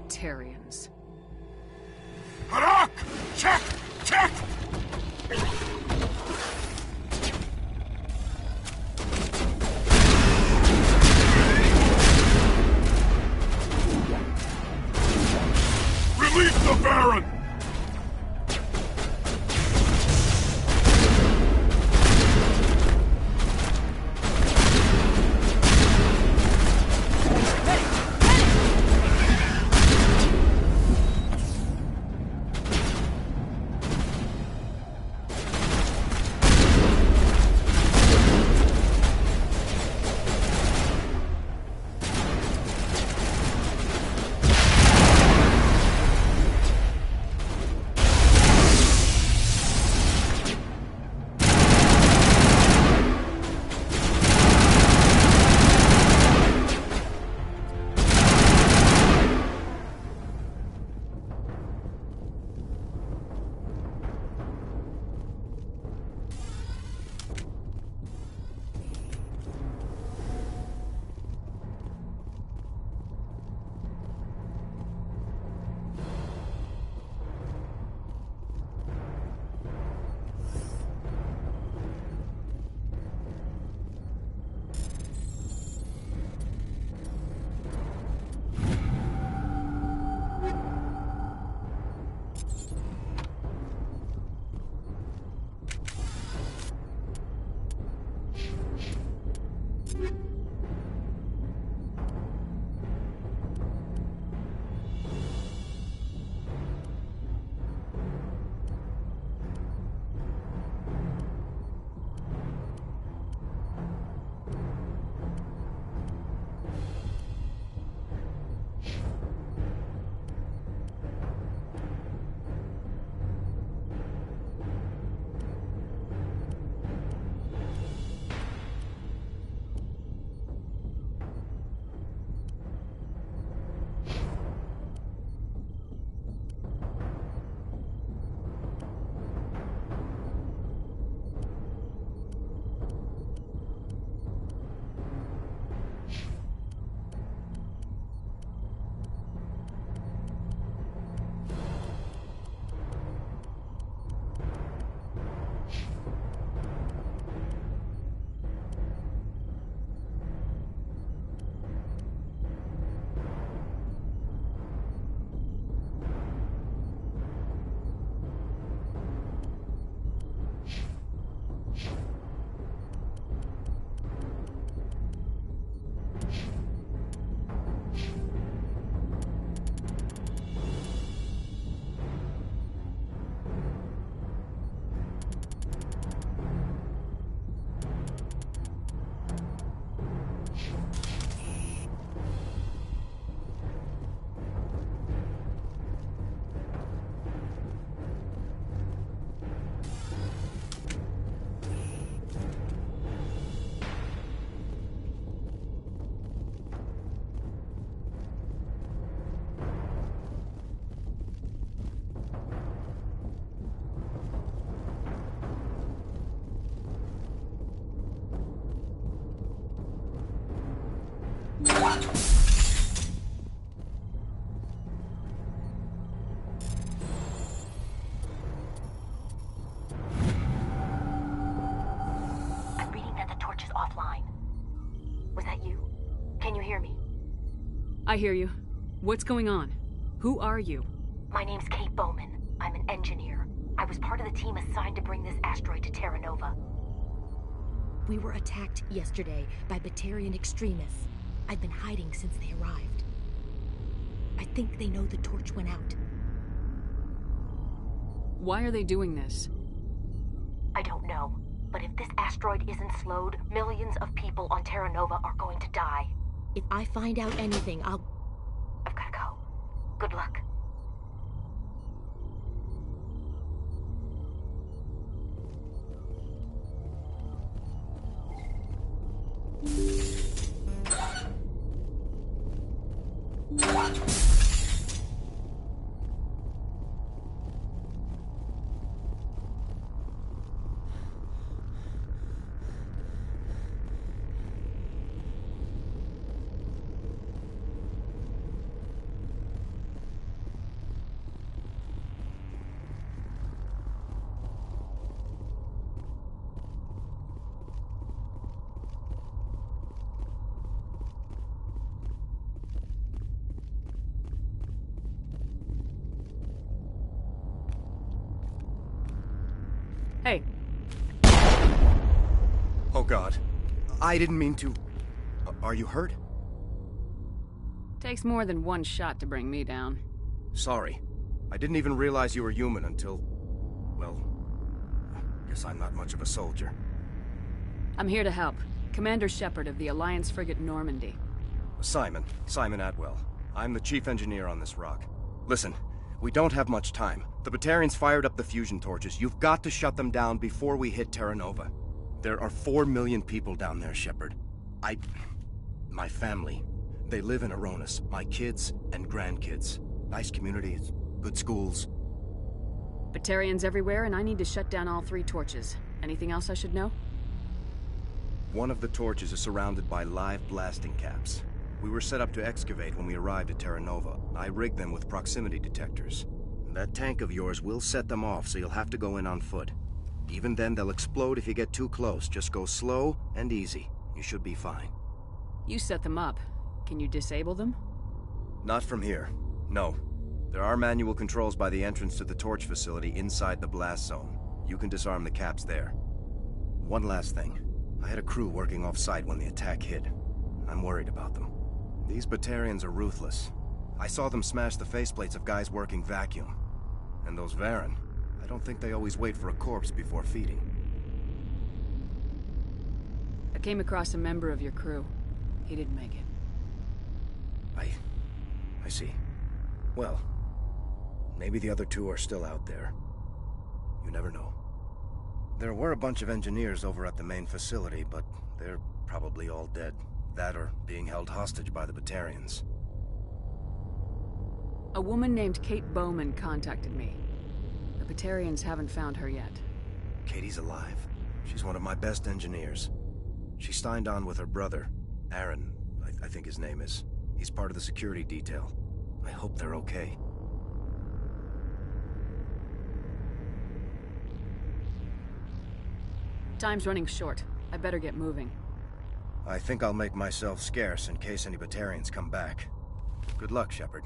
Batarians. Harak! Check! Check! Release the Baron! I hear you. What's going on? Who are you? My name's Kate Bowman. I'm an engineer. I was part of the team assigned to bring this asteroid to Terra Nova. We were attacked yesterday by Batarian extremists. I've been hiding since they arrived. I think they know the torch went out. Why are they doing this? I don't know. But if this asteroid isn't slowed, millions of people on Terra Nova are going to die. If I find out anything, I've gotta go. Good luck. Hey. Oh God. I didn't mean to... Are you hurt? Takes more than one shot to bring me down. Sorry. I didn't even realize you were human until... well... guess I'm not much of a soldier. I'm here to help. Commander Shepard of the Alliance frigate Normandy. Simon Atwell. I'm the chief engineer on this rock. Listen, we don't have much time. The Batarians fired up the fusion torches. You've got to shut them down before we hit Terra Nova. There are 4 million people down there, Shepard. My family, they live in Aronis. My kids and grandkids. Nice communities, good schools. Batarians everywhere, and I need to shut down all 3 torches. Anything else I should know? One of the torches is surrounded by live blasting caps. We were set up to excavate when we arrived at Terra Nova. I rigged them with proximity detectors. That tank of yours will set them off, so you'll have to go in on foot. Even then, they'll explode if you get too close. Just go slow and easy. You should be fine. You set them up. Can you disable them? Not from here. No. There are manual controls by the entrance to the torch facility inside the blast zone. You can disarm the caps there. One last thing. I had a crew working off-site when the attack hit. I'm worried about them. These Batarians are ruthless. I saw them smash the faceplates of guys working vacuum. And those Varren, I don't think they always wait for a corpse before feeding. I came across a member of your crew. He didn't make it. I see. Well, maybe the other 2 are still out there. You never know. There were a bunch of engineers over at the main facility, but they're probably all dead. That or being held hostage by the Batarians. A woman named Kate Bowman contacted me. The Batarians haven't found her yet. Katie's alive. She's one of my best engineers. She signed on with her brother, Aaron, I think his name is. He's part of the security detail. I hope they're okay. Time's running short. I better get moving. I think I'll make myself scarce in case any Batarians come back. Good luck, Shepard.